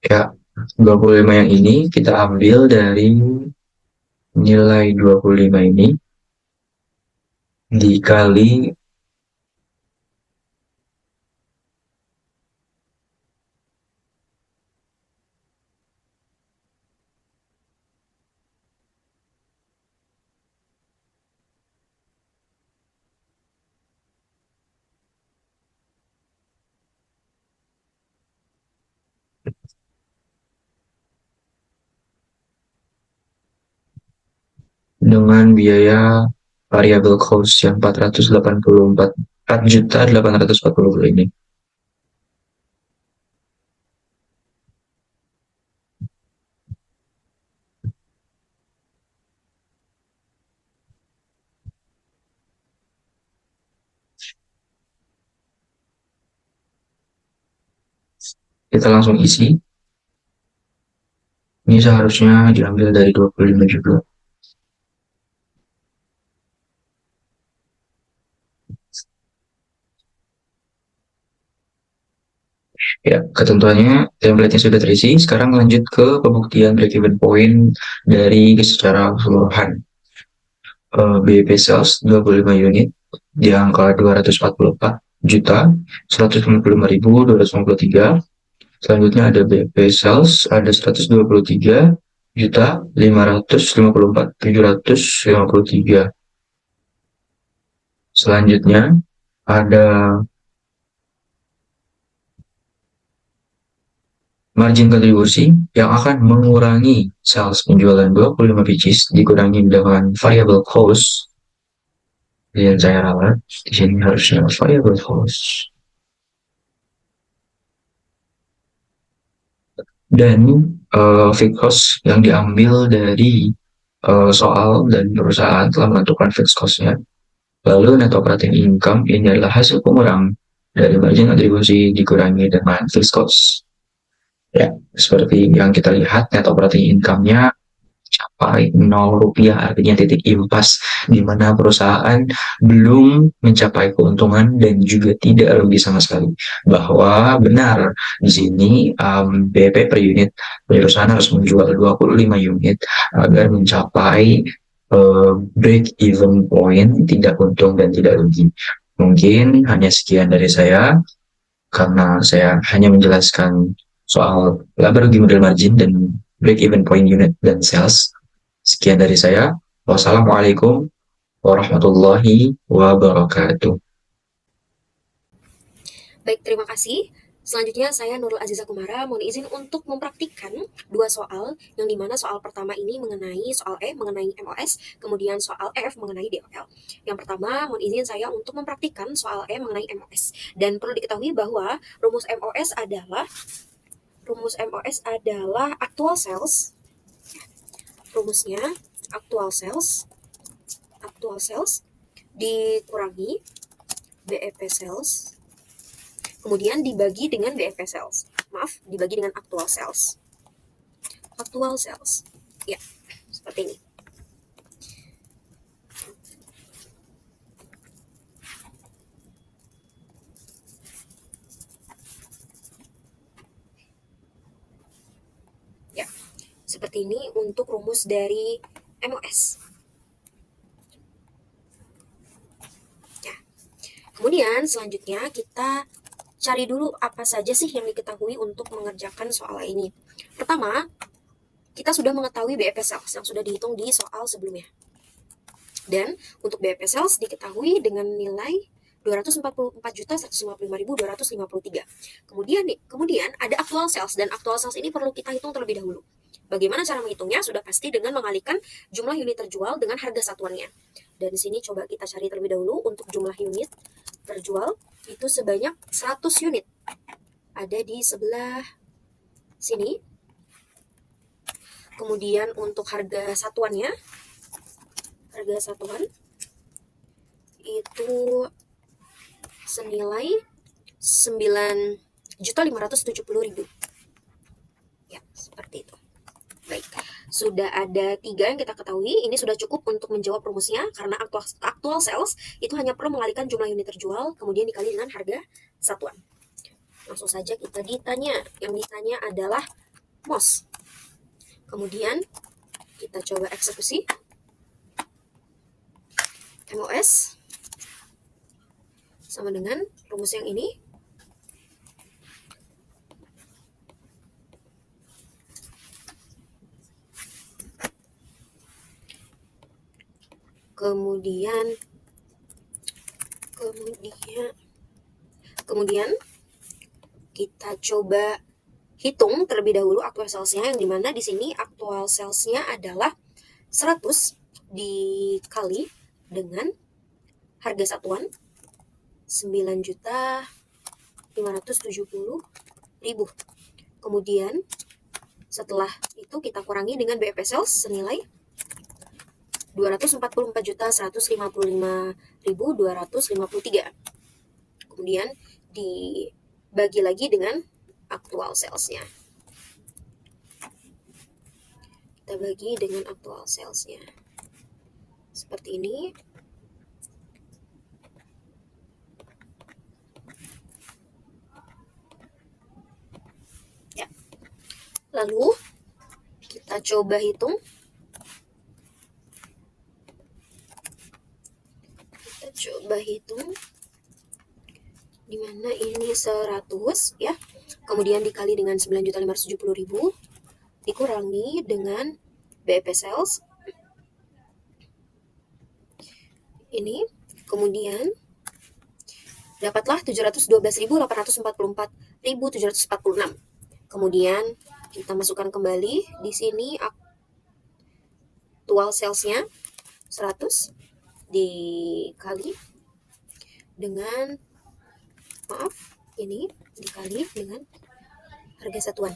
Ya, 25 yang ini kita ambil dari nilai 25 ini dikali dengan biaya variable cost yang 4.840.000 ini. Kita langsung isi. Ini seharusnya diambil dari 25 juga. Ya, ketentuannya template-nya sudah terisi. Sekarang lanjut ke pembuktian break-even point dari secara keseluruhan. BIP Sales 25 unit di angka 244 juta 155.253. Selanjutnya ada BP Sales ada 123 juta 554.753. Selanjutnya ada margin kontribusi yang akan mengurangi sales penjualan 25 biji dikurangi dengan variable cost. Dan saya ralat di sini harusnya variable cost. Dan fixed cost yang diambil dari soal dan perusahaan telah menentukan fixed cost-nya. Lalu net operating income ini adalah hasil pengurang dari margin kontribusi dikurangi dengan fixed cost. Ya, seperti yang kita lihat net operating income-nya capai 0 rupiah, artinya titik impas di mana perusahaan belum mencapai keuntungan dan juga tidak rugi sama sekali. Bahwa benar di sini BP per unit perusahaan harus menjual 25 unit agar mencapai break even point, tidak untung dan tidak rugi. Mungkin hanya sekian dari saya karena saya hanya menjelaskan soal laba rugi model margin dan break even point unit dan sales. Sekian dari saya. Wassalamualaikum warahmatullahi wabarakatuh. Baik, terima kasih. Selanjutnya saya Nurul Aziza Kumara mohon izin untuk mempraktikkan dua soal, yang dimana soal pertama ini mengenai soal E mengenai MOS, kemudian soal F mengenai DOL. Yang pertama, mohon izin saya untuk mempraktikkan soal E mengenai MOS. Dan perlu diketahui bahwa rumus MOS adalah actual sales. Rumusnya actual sales dikurangi BEP sales, kemudian dibagi dengan BEP sales. Dibagi dengan actual sales. Ya, seperti ini. Ya, seperti ini untuk rumus dari MOS. Ya. Kemudian selanjutnya kita cari dulu apa saja sih yang diketahui untuk mengerjakan soal ini. Pertama, kita sudah mengetahui BEP sales yang sudah dihitung di soal sebelumnya. Dan untuk BEP sales diketahui dengan nilai 244.155.253. Kemudian ada actual sales, dan actual sales ini perlu kita hitung terlebih dahulu. Bagaimana cara menghitungnya? Sudah pasti dengan mengalihkan jumlah unit terjual dengan harga satuannya. Dan di sini coba kita cari terlebih dahulu untuk jumlah unit terjual itu sebanyak 100 unit. Ada di sebelah sini. Kemudian untuk harga satuan itu senilai 9.570.000. Ya, seperti itu. Baik, sudah ada 3 yang kita ketahui. Ini sudah cukup untuk menjawab rumusnya, karena actual sales itu hanya perlu mengalihkan jumlah unit terjual kemudian dikali dengan harga satuan. Langsung saja kita ditanya. Yang ditanya adalah MOS. Kemudian kita coba eksekusi. MOS sama dengan rumus yang ini. Kemudian kita coba hitung terlebih dahulu actual sales-nya, yang dimana di sini actual sales-nya adalah 100 dikali dengan harga satuan 9.570.000. Kemudian setelah itu kita kurangi dengan BEP sales senilai 244.155.253. Kemudian dibagi lagi dengan actual sales-nya. Kita bagi dengan actual sales-nya. Seperti ini. Ya. Lalu kita coba hitung. Coba hitung, di mana ini 100 ya, kemudian dikali dengan 9.570.000 dikurangi dengan BEP sales ini, kemudian dapatlah 712.844.746. Kemudian kita masukkan kembali di sini aktual salesnya 100 dikali dengan ini dikali dengan harga satuan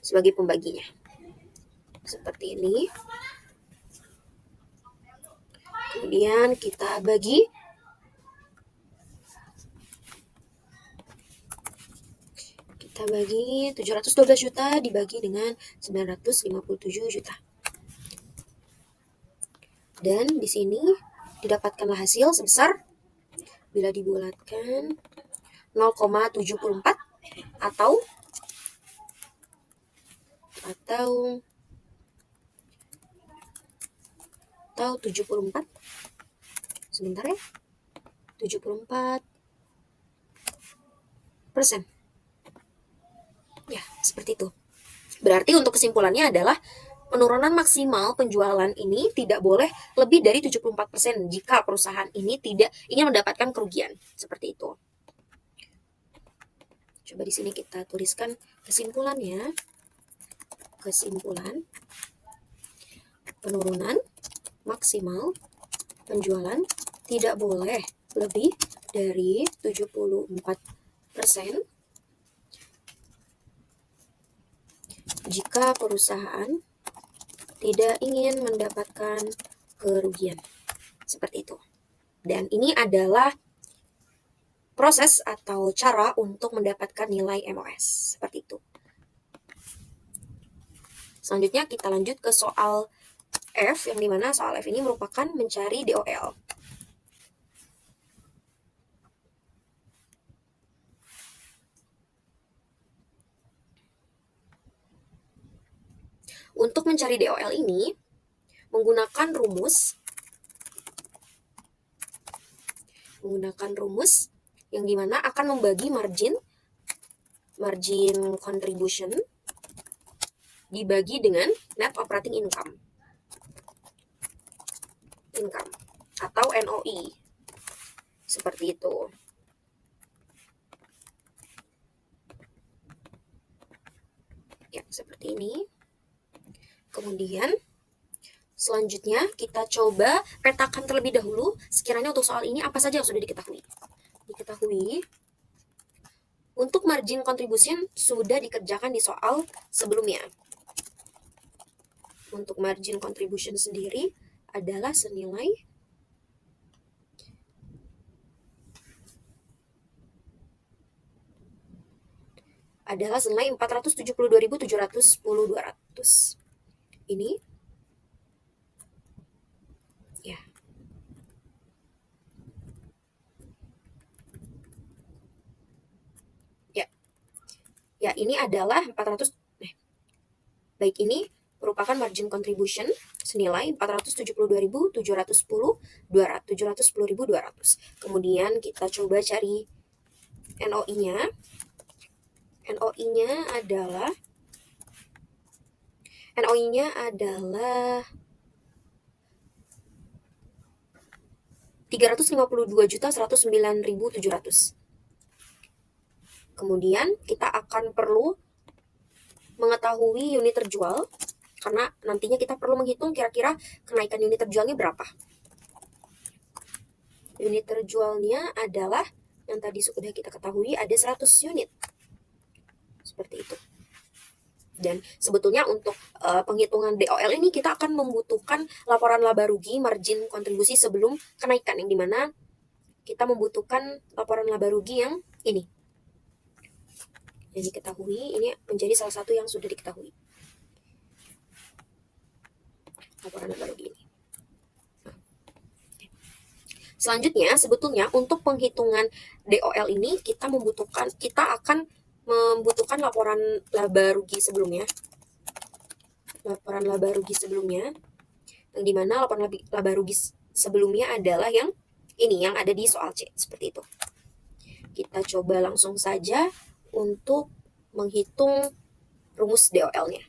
sebagai pembaginya. Seperti ini. Kemudian kita bagi Kita bagi 712 juta dibagi dengan 957 juta. Dan di sini didapatkanlah hasil sebesar, bila dibulatkan, 0,74 atau 74, sebentar ya, 74%. Ya, seperti itu. Berarti untuk kesimpulannya adalah penurunan maksimal penjualan ini tidak boleh lebih dari 74% jika perusahaan ini tidak ingin mendapatkan kerugian. Seperti itu. Coba di sini kita tuliskan kesimpulannya. Kesimpulan, penurunan maksimal penjualan tidak boleh lebih dari 74% jika perusahaan tidak ingin mendapatkan kerugian. Seperti itu. Dan ini adalah proses atau cara untuk mendapatkan nilai MOS. Seperti itu. Selanjutnya kita lanjut ke soal F, yang dimana soal F ini merupakan mencari DOL. Untuk mencari DOL ini, menggunakan rumus yang dimana akan membagi margin contribution dibagi dengan net operating income atau NOI. Seperti itu. Ya, seperti ini. Kemudian selanjutnya kita coba petakan terlebih dahulu sekiranya untuk soal ini apa saja yang sudah diketahui. Untuk margin contribution sudah dikerjakan di soal sebelumnya. Untuk margin contribution sendiri adalah senilai adalah senilai 472.710.200. Ini ya. Ya, ini adalah 400 baik, ini merupakan margin contribution senilai 472.710.200. Kemudian kita coba cari NOI-nya. NOI-nya adalah 352.109.700. Kemudian kita akan perlu mengetahui unit terjual, karena nantinya kita perlu menghitung kira-kira kenaikan unit terjualnya berapa. Unit terjualnya adalah yang tadi sudah kita ketahui ada 100 unit. Seperti itu. Dan sebetulnya untuk penghitungan DOL ini kita akan membutuhkan laporan laba rugi margin kontribusi sebelum kenaikan, yang dimana kita membutuhkan laporan laba rugi yang ini. Yang diketahui, ini menjadi salah satu yang sudah diketahui. Laporan laba rugi ini. Selanjutnya, sebetulnya untuk penghitungan DOL ini kita akan membutuhkan laporan laba rugi sebelumnya. Yang dimana laporan laba rugi sebelumnya adalah yang ini yang ada di soal C, seperti itu. Kita coba langsung saja untuk menghitung rumus DOL-nya.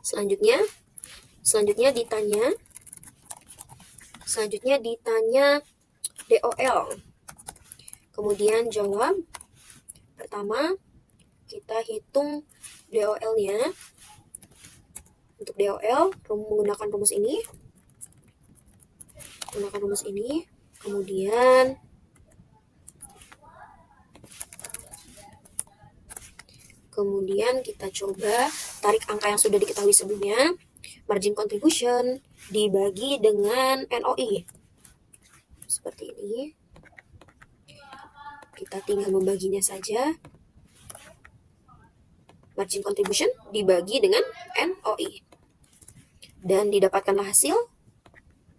Selanjutnya ditanya DOL. Kemudian jawab. Pertama, kita hitung DOL-nya. Untuk DOL, menggunakan rumus ini. Kemudian kita coba tarik angka yang sudah diketahui sebelumnya. Margin contribution dibagi dengan NOI. Seperti ini. Kita tinggal membaginya saja. Margin contribution dibagi dengan NOI. Dan didapatkanlah hasil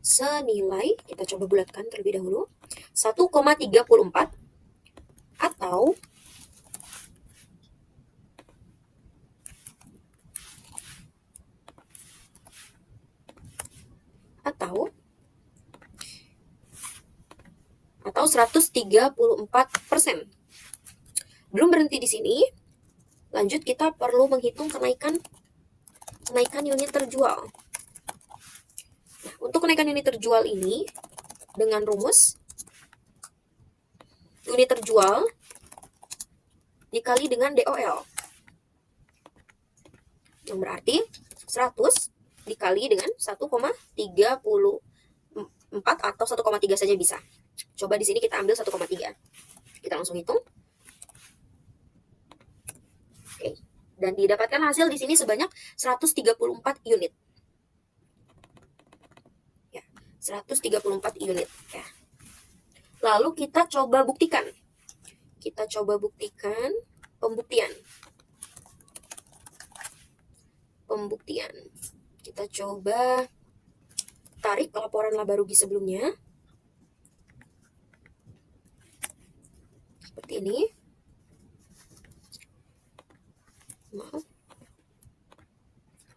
senilai, kita coba bulatkan terlebih dahulu, 1,34 atau 134%. Belum berhenti di sini. Lanjut, kita perlu menghitung kenaikan unit terjual. Nah, untuk kenaikan unit terjual ini dengan rumus unit terjual dikali dengan DOL. Yang berarti 100 dikali dengan 1,34 atau 1,3 saja bisa. Coba di sini kita ambil 1,3. Kita langsung hitung. Oke. Dan didapatkan hasil di sini sebanyak 134 unit. Ya, 134 unit ya. Lalu kita coba buktikan. Pembuktian. Kita coba tarik laporan laba rugi sebelumnya. Seperti ini. Maaf.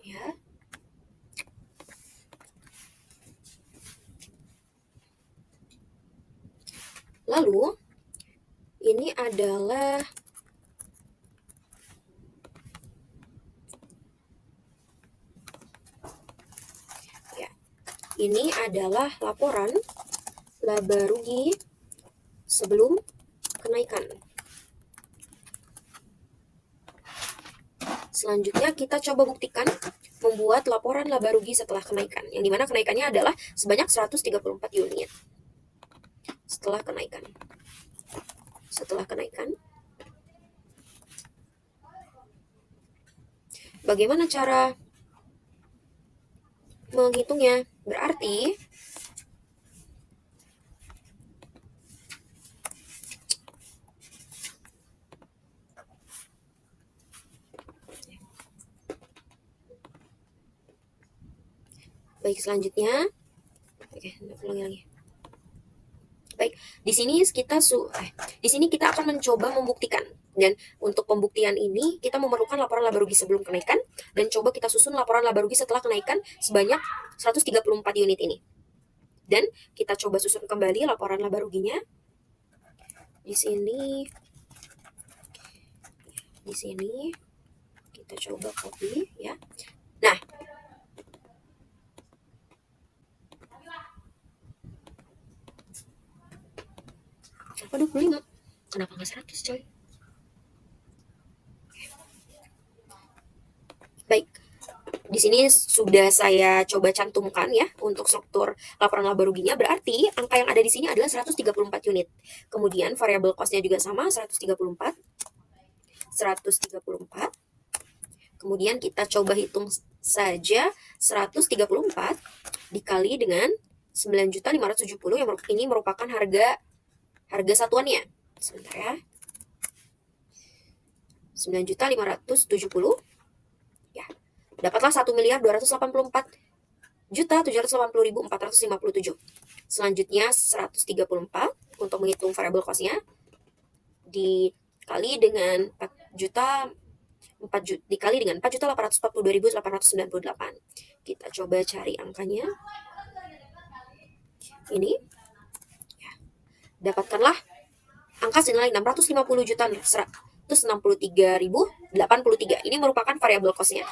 Ya. Lalu, ini adalah laporan laba rugi sebelum kenaikan. Selanjutnya kita coba buktikan membuat laporan laba rugi setelah kenaikan, yang dimana kenaikannya adalah sebanyak 134 unit. Setelah kenaikan, bagaimana cara menghitungnya? Berarti selanjutnya, ulangi lagi. Baik, di sini kita akan mencoba membuktikan. Dan untuk pembuktian ini kita memerlukan laporan laba rugi sebelum kenaikan, dan coba kita susun laporan laba rugi setelah kenaikan sebanyak 134 unit ini. Dan kita coba susun kembali laporan laba ruginya. Di sini kita coba copy ya. Nah, apa 25? Kenapa nggak 100, coy? Baik, di sini sudah saya coba cantumkan ya untuk struktur laporan laba ruginya. Berarti angka yang ada di sini adalah 134 unit. Kemudian variabel cost-nya juga sama, 134. Kemudian kita coba hitung saja 134 dikali dengan 9.570 yang ini merupakan harga satuannya. Sebentar ya. 9.570. Ya. Dapatlah 1.284.780.457. Selanjutnya 134 untuk menghitung variable cost-nya kali dengan 4 juta 4 juta dikali dengan 4.842.898. Kita coba cari angkanya. Ini dapatkanlah angka senilai 650.163.083. Ini merupakan variable cost-nya.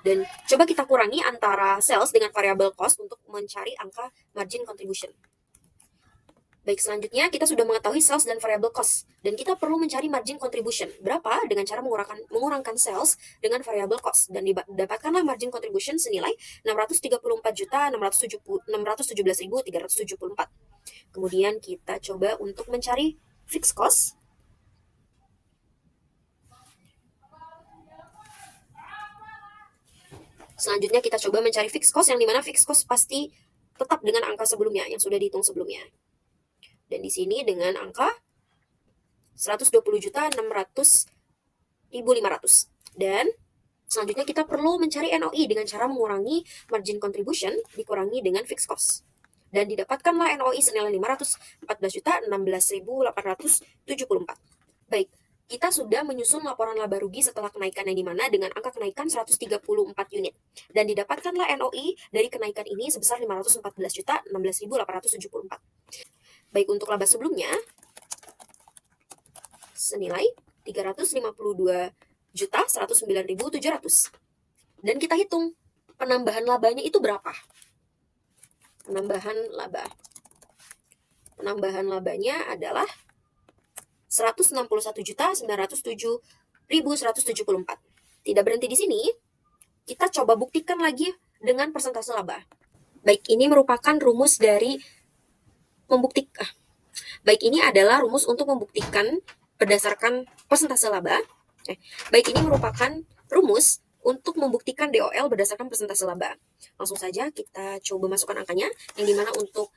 Dan coba kita kurangi antara sales dengan variable cost untuk mencari angka margin contribution. Baik, selanjutnya kita sudah mengetahui sales dan variable cost. Dan kita perlu mencari margin contribution. Berapa? Dengan cara mengurangkan sales dengan variable cost. Dan dapatkanlah margin contribution senilai 634.617.374. Kemudian kita coba untuk mencari fixed cost. Selanjutnya kita coba mencari fixed cost, yang dimana fixed cost pasti tetap dengan angka sebelumnya, yang sudah dihitung sebelumnya. Dan di sini dengan angka 120.600.500. Dan selanjutnya kita perlu mencari NOI dengan cara mengurangi margin contribution dikurangi dengan fixed cost. Dan didapatkanlah NOI senilai 514.016.874. Baik, kita sudah menyusun laporan laba rugi setelah kenaikan yang dimana dengan angka kenaikan 134 unit. Dan didapatkanlah NOI dari kenaikan ini sebesar 514.016.874. Baik, untuk laba sebelumnya senilai 352.109.700. Dan kita hitung penambahan labanya itu berapa? Penambahan labanya adalah 161.907.174. Tidak berhenti di sini, kita coba buktikan lagi dengan persentase laba. Baik, ini merupakan rumus dari Baik, ini adalah rumus untuk membuktikan berdasarkan persentase laba. Baik, ini merupakan rumus untuk membuktikan DOL berdasarkan persentase laba. Langsung saja kita coba masukkan angkanya, yang dimana untuk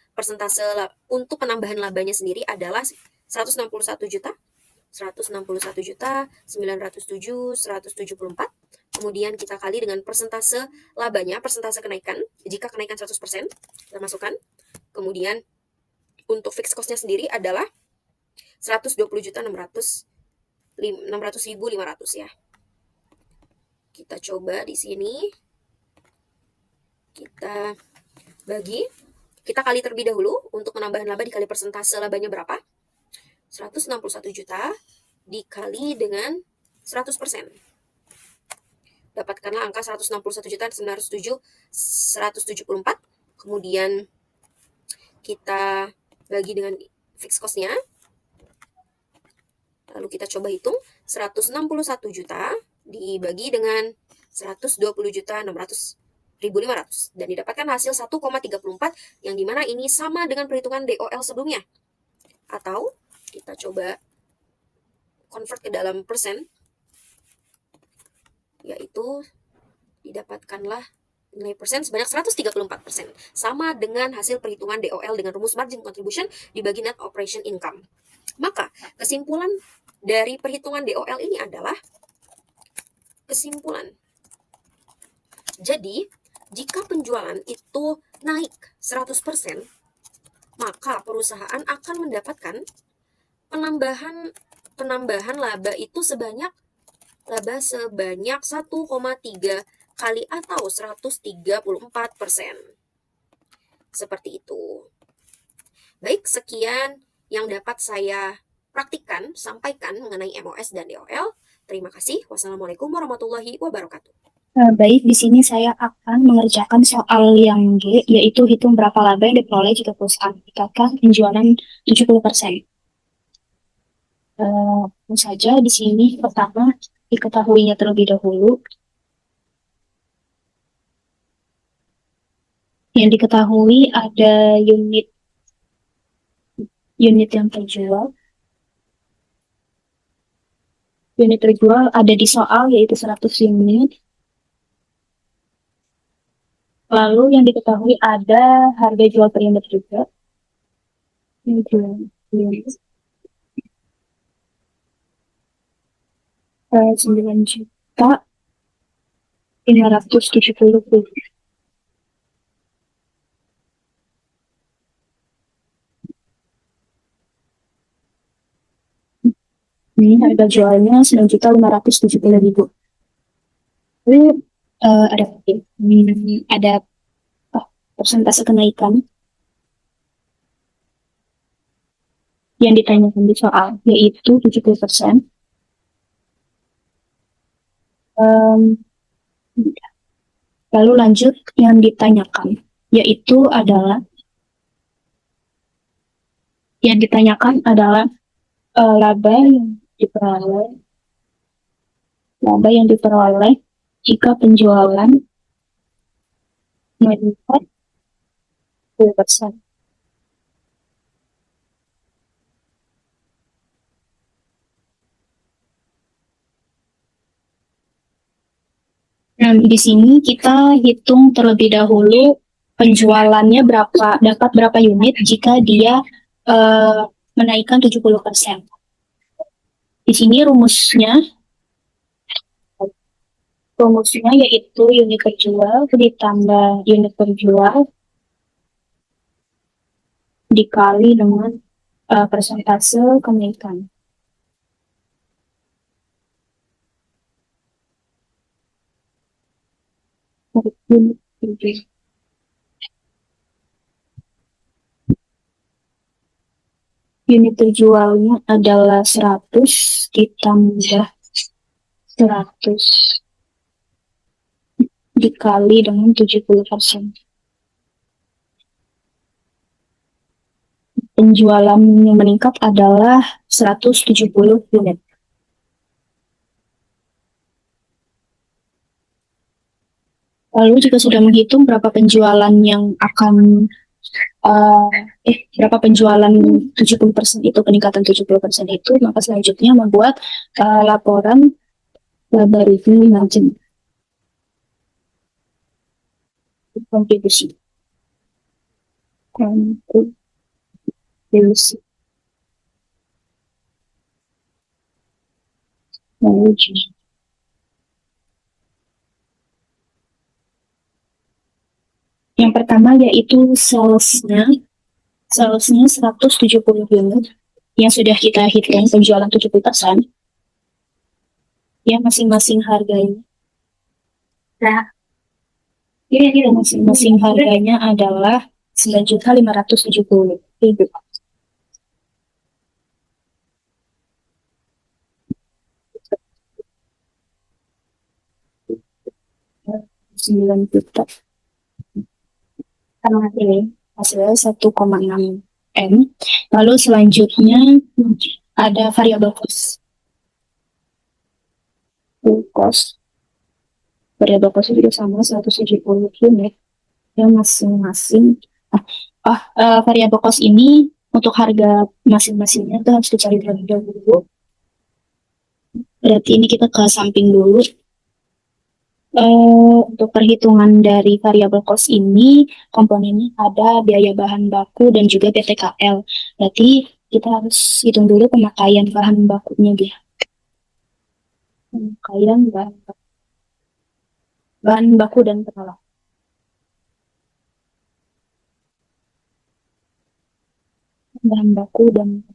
untuk penambahan labanya sendiri adalah 161.907.174. Kemudian kita kali dengan persentase labanya, persentase kenaikan. Jika kenaikan 100%, kita masukkan. Kemudian untuk fixed cost-nya sendiri adalah 120.600.500 ya. Kita coba di sini. Kita kali terlebih dahulu untuk penambahan laba dikali persentase labanya berapa? 161 juta dikali dengan 100%. Dapatkanlah angka 161.907.174. Kemudian kita bagi dengan fixed cost-nya. Lalu kita coba hitung 161 juta dibagi dengan 120.600.500 dan didapatkan hasil 1,34 yang dimana ini sama dengan perhitungan DOL sebelumnya. Atau kita coba convert ke dalam persen, yaitu didapatkanlah nilai persen sebanyak 134%, sama dengan hasil perhitungan DOL dengan rumus margin contribution dibagi net operation income. Maka kesimpulan dari perhitungan DOL ini adalah kesimpulan. Jadi, jika penjualan itu naik 100%, maka perusahaan akan mendapatkan penambahan laba itu sebanyak 1,3 kali atau 134%. Seperti itu. Baik, sekian yang dapat saya sampaikan mengenai MOS dan DOL. Terima kasih. Wassalamualaikum warahmatullahi wabarakatuh. Baik, di sini saya akan mengerjakan soal yang G, yaitu hitung berapa laba yang diperoleh jika perusahaan meningkatkan penjualan 70%. Langsung saja di sini pertama diketahuinya terlebih dahulu. Yang diketahui ada unit yang terjual. Unit terjual ada di soal yaitu 100 unit. Lalu yang diketahui ada harga jual per unit juga. Ini jual unit. 9.570.000. Ini harga jualnya 9.570.000. Lalu ada persentase kenaikan yang ditanyakan di soal, yaitu 70%. Lalu lanjut yang ditanyakan, yaitu adalah laba yang diperoleh jika penjualan meningkat 10%. Nah, di sini kita hitung terlebih dahulu penjualannya dapat berapa unit jika dia menaikkan 70%. Di sini rumusnya yaitu unit terjual ditambah unit terjual dikali dengan persentase kenaikan. Unit terjualnya adalah 100 ditambah 100 dikali dengan 70%. Penjualan yang meningkat adalah 170 unit. Lalu jika sudah menghitung berapa penjualan yang akan berapa penjualan 70% itu, peningkatan 70% itu, maka selanjutnya membuat laporan laba rugi margin kontribusi. Yang pertama yaitu salesnya 170 unit yang sudah kita hitung penjualan 70%, yang masing-masing harganya. Nah, masing-masing harganya adalah 9.570.000. Juta. Karena ini hasilnya 1,6 M. Lalu selanjutnya ada variabel cost. Variabel cost juga sama 170 unit yang masing-masing. Variabel cost ini untuk harga masing-masingnya itu harus dicari terlebih dahulu. Berarti ini kita ke samping dulu. Untuk perhitungan dari variabel cost ini, komponennya ada biaya bahan baku dan juga PTKL. Berarti kita harus hitung dulu pemakaian bahan bakunya dia. Pemakaian bahan baku dan penolak. Bahan baku dan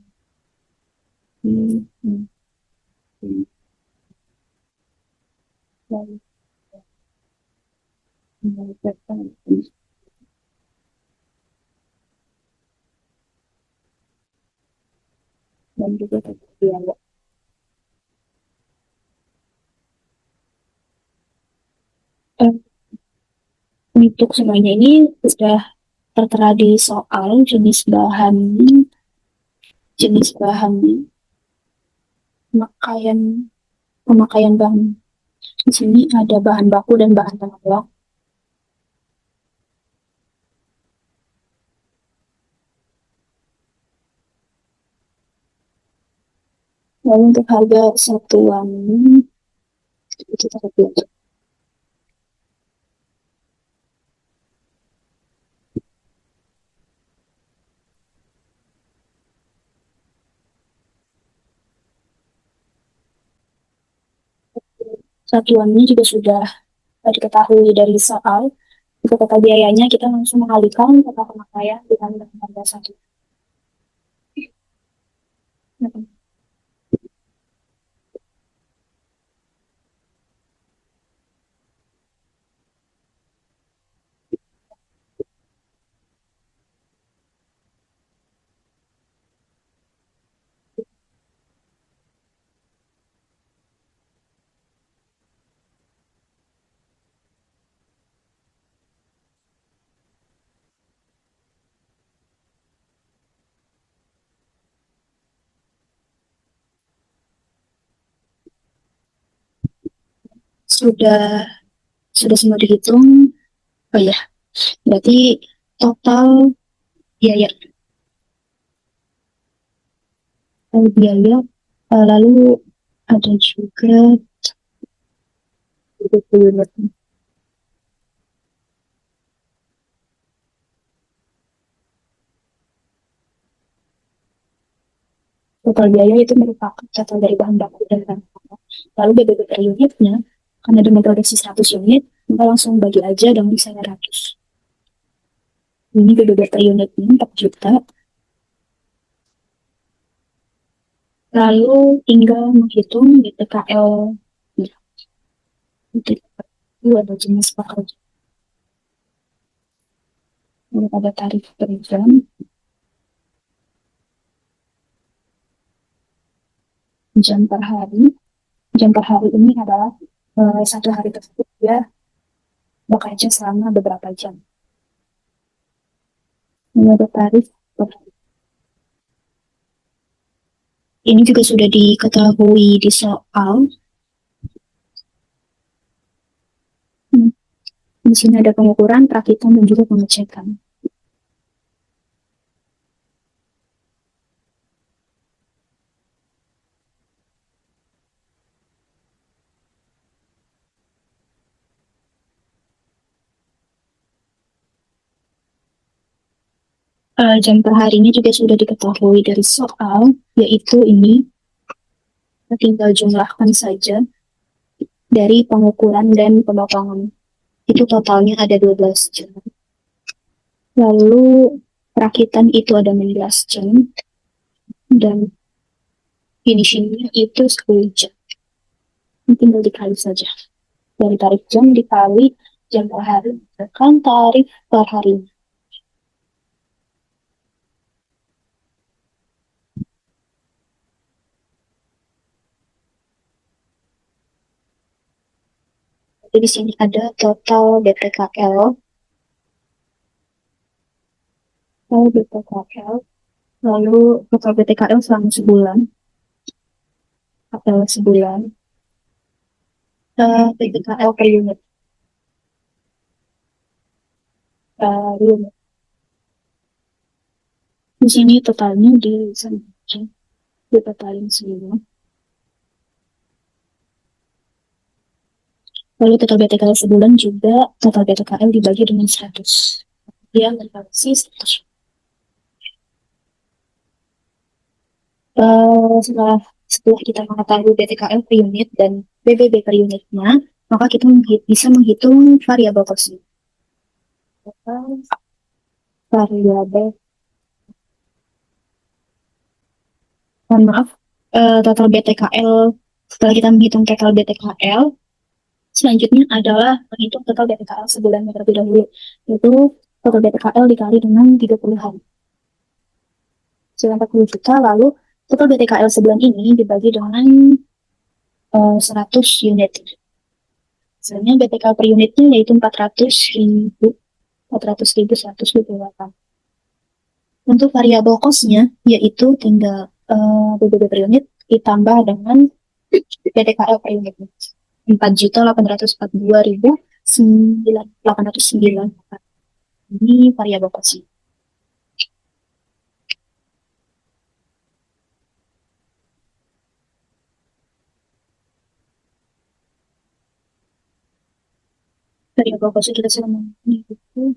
dan juga biaya. Untuk semuanya ini sudah tertera di soal jenis bahan pemakaian bahan. Di sini ada bahan baku dan bahan penolak. Lalu untuk harga satuan kita lihat. Satuannya juga sudah diketahui dari soal. Untuk total biayanya kita langsung mengalihkan total pemakaian dengan harga satu. sudah semua dihitung. Oh ya, berarti total biaya biaya lalu ada juga unit. Total biaya itu merupakan total dari bahan baku dan bahan pokok. Lalu BBB per unitnya, karena dengan produksi 100 unit, maka langsung bagi aja dengan 100. Ini BBB per unitnya 4 juta. Lalu tinggal menghitung BTKL. Itu ada jenis pekerja. Lalu ada tarif per jam. Jam per hari. Jam per hari ini adalah satu hari tersebut dia bekerja selama beberapa jam. Ini ada tarif per hari. Ini juga sudah diketahui di soal. Di sini ada pengukuran, perakitan, dan juga pengecekan. Jam per harinya juga sudah diketahui dari soal, yaitu ini. Kita tinggal jumlahkan saja dari pengukuran dan pemotongan. Itu totalnya ada 12 jam. Lalu perakitan itu ada 16 jam. Dan finishingnya itu 10 jam. Ini tinggal dikali saja. Dari tarif jam dikali jam per hari. Kan tarif per hari. Jadi di sini ada total BPKL. Lalu total BPKL selama sebulan. KL sebulan. BPKL per unit. Unit. Di sini totalnya ditotalin semua. Lalu total BTKL sebulan juga total BTKL dibagi dengan 100. Dia berfungsi 100. Setelah kita mengetahui BTKL per unit dan BBB per unitnya, maka kita bisa menghitung variabel cost. Variabel, total BTKL. Setelah kita menghitung total BTKL, selanjutnya adalah menghitung total BTKL sebulan terlebih dahulu. Yaitu total BTKL dikali dengan 30 hari. Sudah 40 juta, lalu total BTKL sebulan ini dibagi dengan 100 unit. Sebenarnya BTKL per unitnya yaitu 400.128. Untuk variabel cost-nya yaitu tinggal BBB per unit ditambah dengan BTKL per unitnya. 4.842.809. Ini variabel cost-nya. Variabel cost kita selama ini itu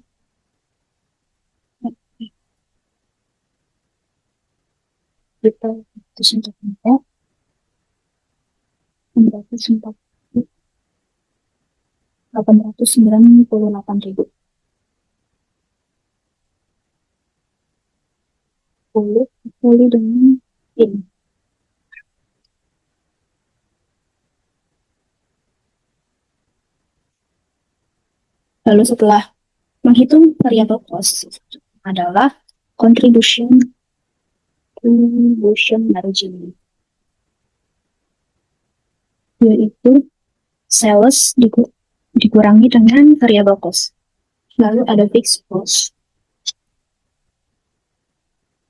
kita 898.000. Boleh dikali dengan ini. Lalu setelah menghitung variabel cost adalah contribution margin, yaitu sales dikurangi dengan variabel cost. Lalu ada fixed cost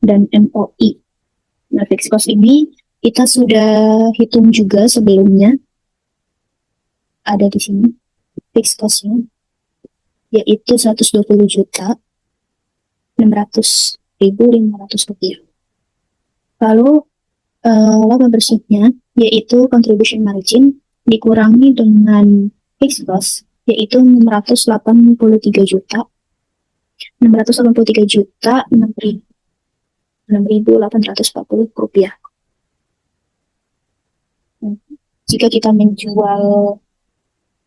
dan MOI. Nah, fixed cost ini kita sudah hitung juga sebelumnya. ada di sini fixed cost-nya, yaitu 120 juta 600.500 rupiah. Lalu laba bersihnya yaitu contribution margin dikurangi dengan fixed cost yaitu 683 juta 6.840 rupiah. Jika kita menjual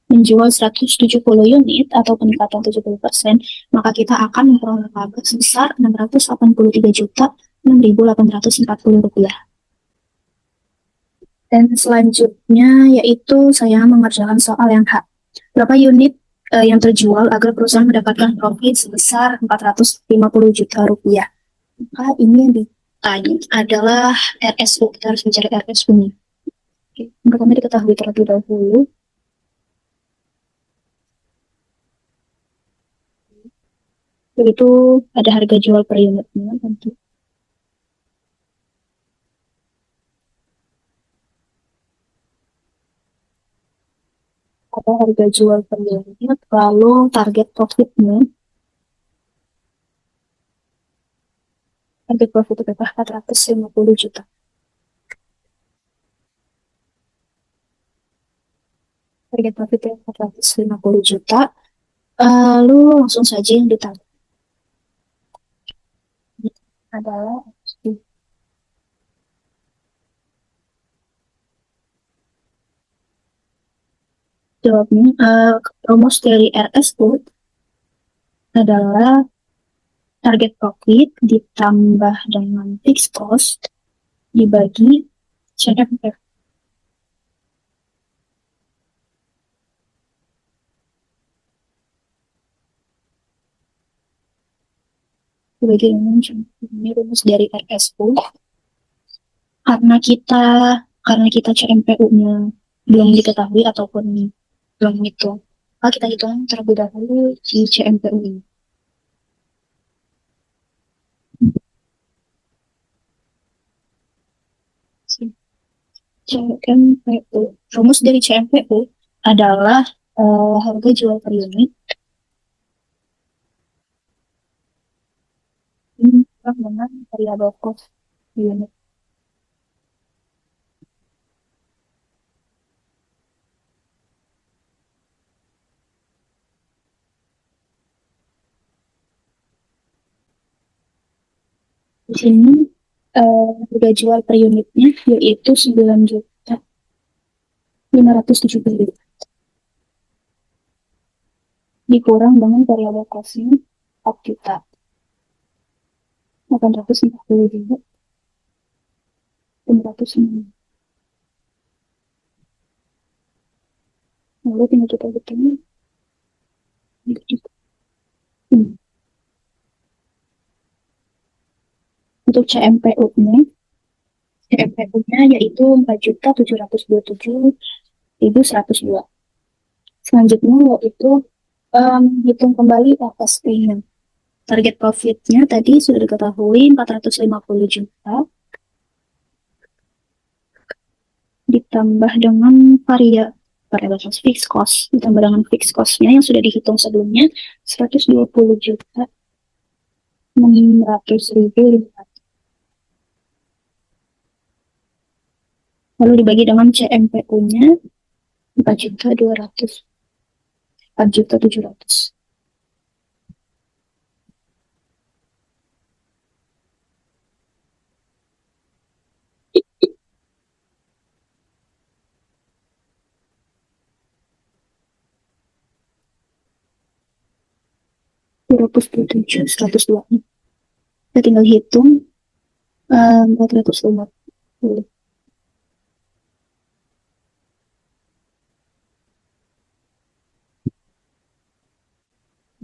170 unit atau peningkatan 70%, maka kita akan memperoleh laba sebesar 683 juta 6.840 rupiah. Dan selanjutnya yaitu saya mengerjakan soal yang H. Berapa unit yang terjual agar perusahaan mendapatkan profit sebesar 450 juta rupiah. Maka ini yang ditanya adalah RSU. Kita harus mencari RSU-nya. Yang pertama diketahui terlebih dahulu. Yaitu ada harga jual per unitnya tentu. Ada harga jual per unit, lalu target profitnya. Target profit itu berapa? 450 juta. Target profitnya 450 juta. Lalu langsung saja yang ditanya adalah jawabnya rumus dari RSU adalah target profit ditambah dengan fixed cost dibagi CFF. Dibagi dengan ini rumus dari RSU. Karena kita CMPU-nya belum diketahui ataupun belum hitung, maka kita hitung terlebih dahulu si CMPU ini. CMPU. Rumus dari CMPU adalah harga jual per unit ini dengan variabel cost unit. Di sini harga jual per unitnya yaitu 9 juta 570 dikurang dengan variabel costnya 4 juta 840 ribu 500. Lalu tinggal kita hitung. Untuk CMPU-nya yaitu 4.727.102. Selanjutnya yaitu hitung kembali FSP-nya. Target profitnya tadi sudah diketahui 450 juta ditambah dengan variabel fixed cost ditambah dengan fixed cost-nya yang sudah dihitung sebelumnya 120 juta 600.000. Lalu dibagi dengan CMPU-nya 4.700. Tujuh 102. Kita tinggal hitung 450.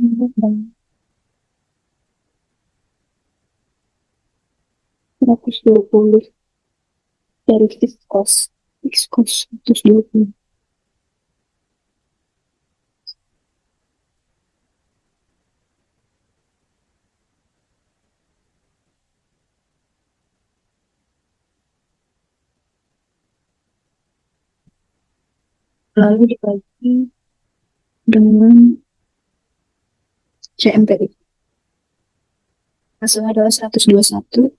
Dan 120 dari fixed cost 120. lalu dibagi dengan CMPI. Hasilnya adalah 121.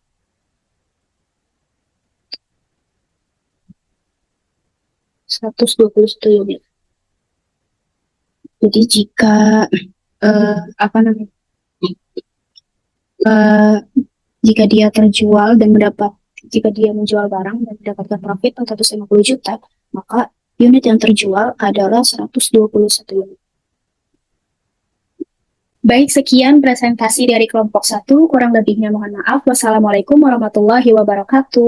121 unit. Jadi jika apa namanya? Jika dia terjual dan jika dia menjual barang dan mendapatkan profit 450 juta, maka unit yang terjual adalah 121 unit. Baik, sekian presentasi dari kelompok 1. Kurang lebihnya mohon maaf. Wassalamualaikum warahmatullahi wabarakatuh.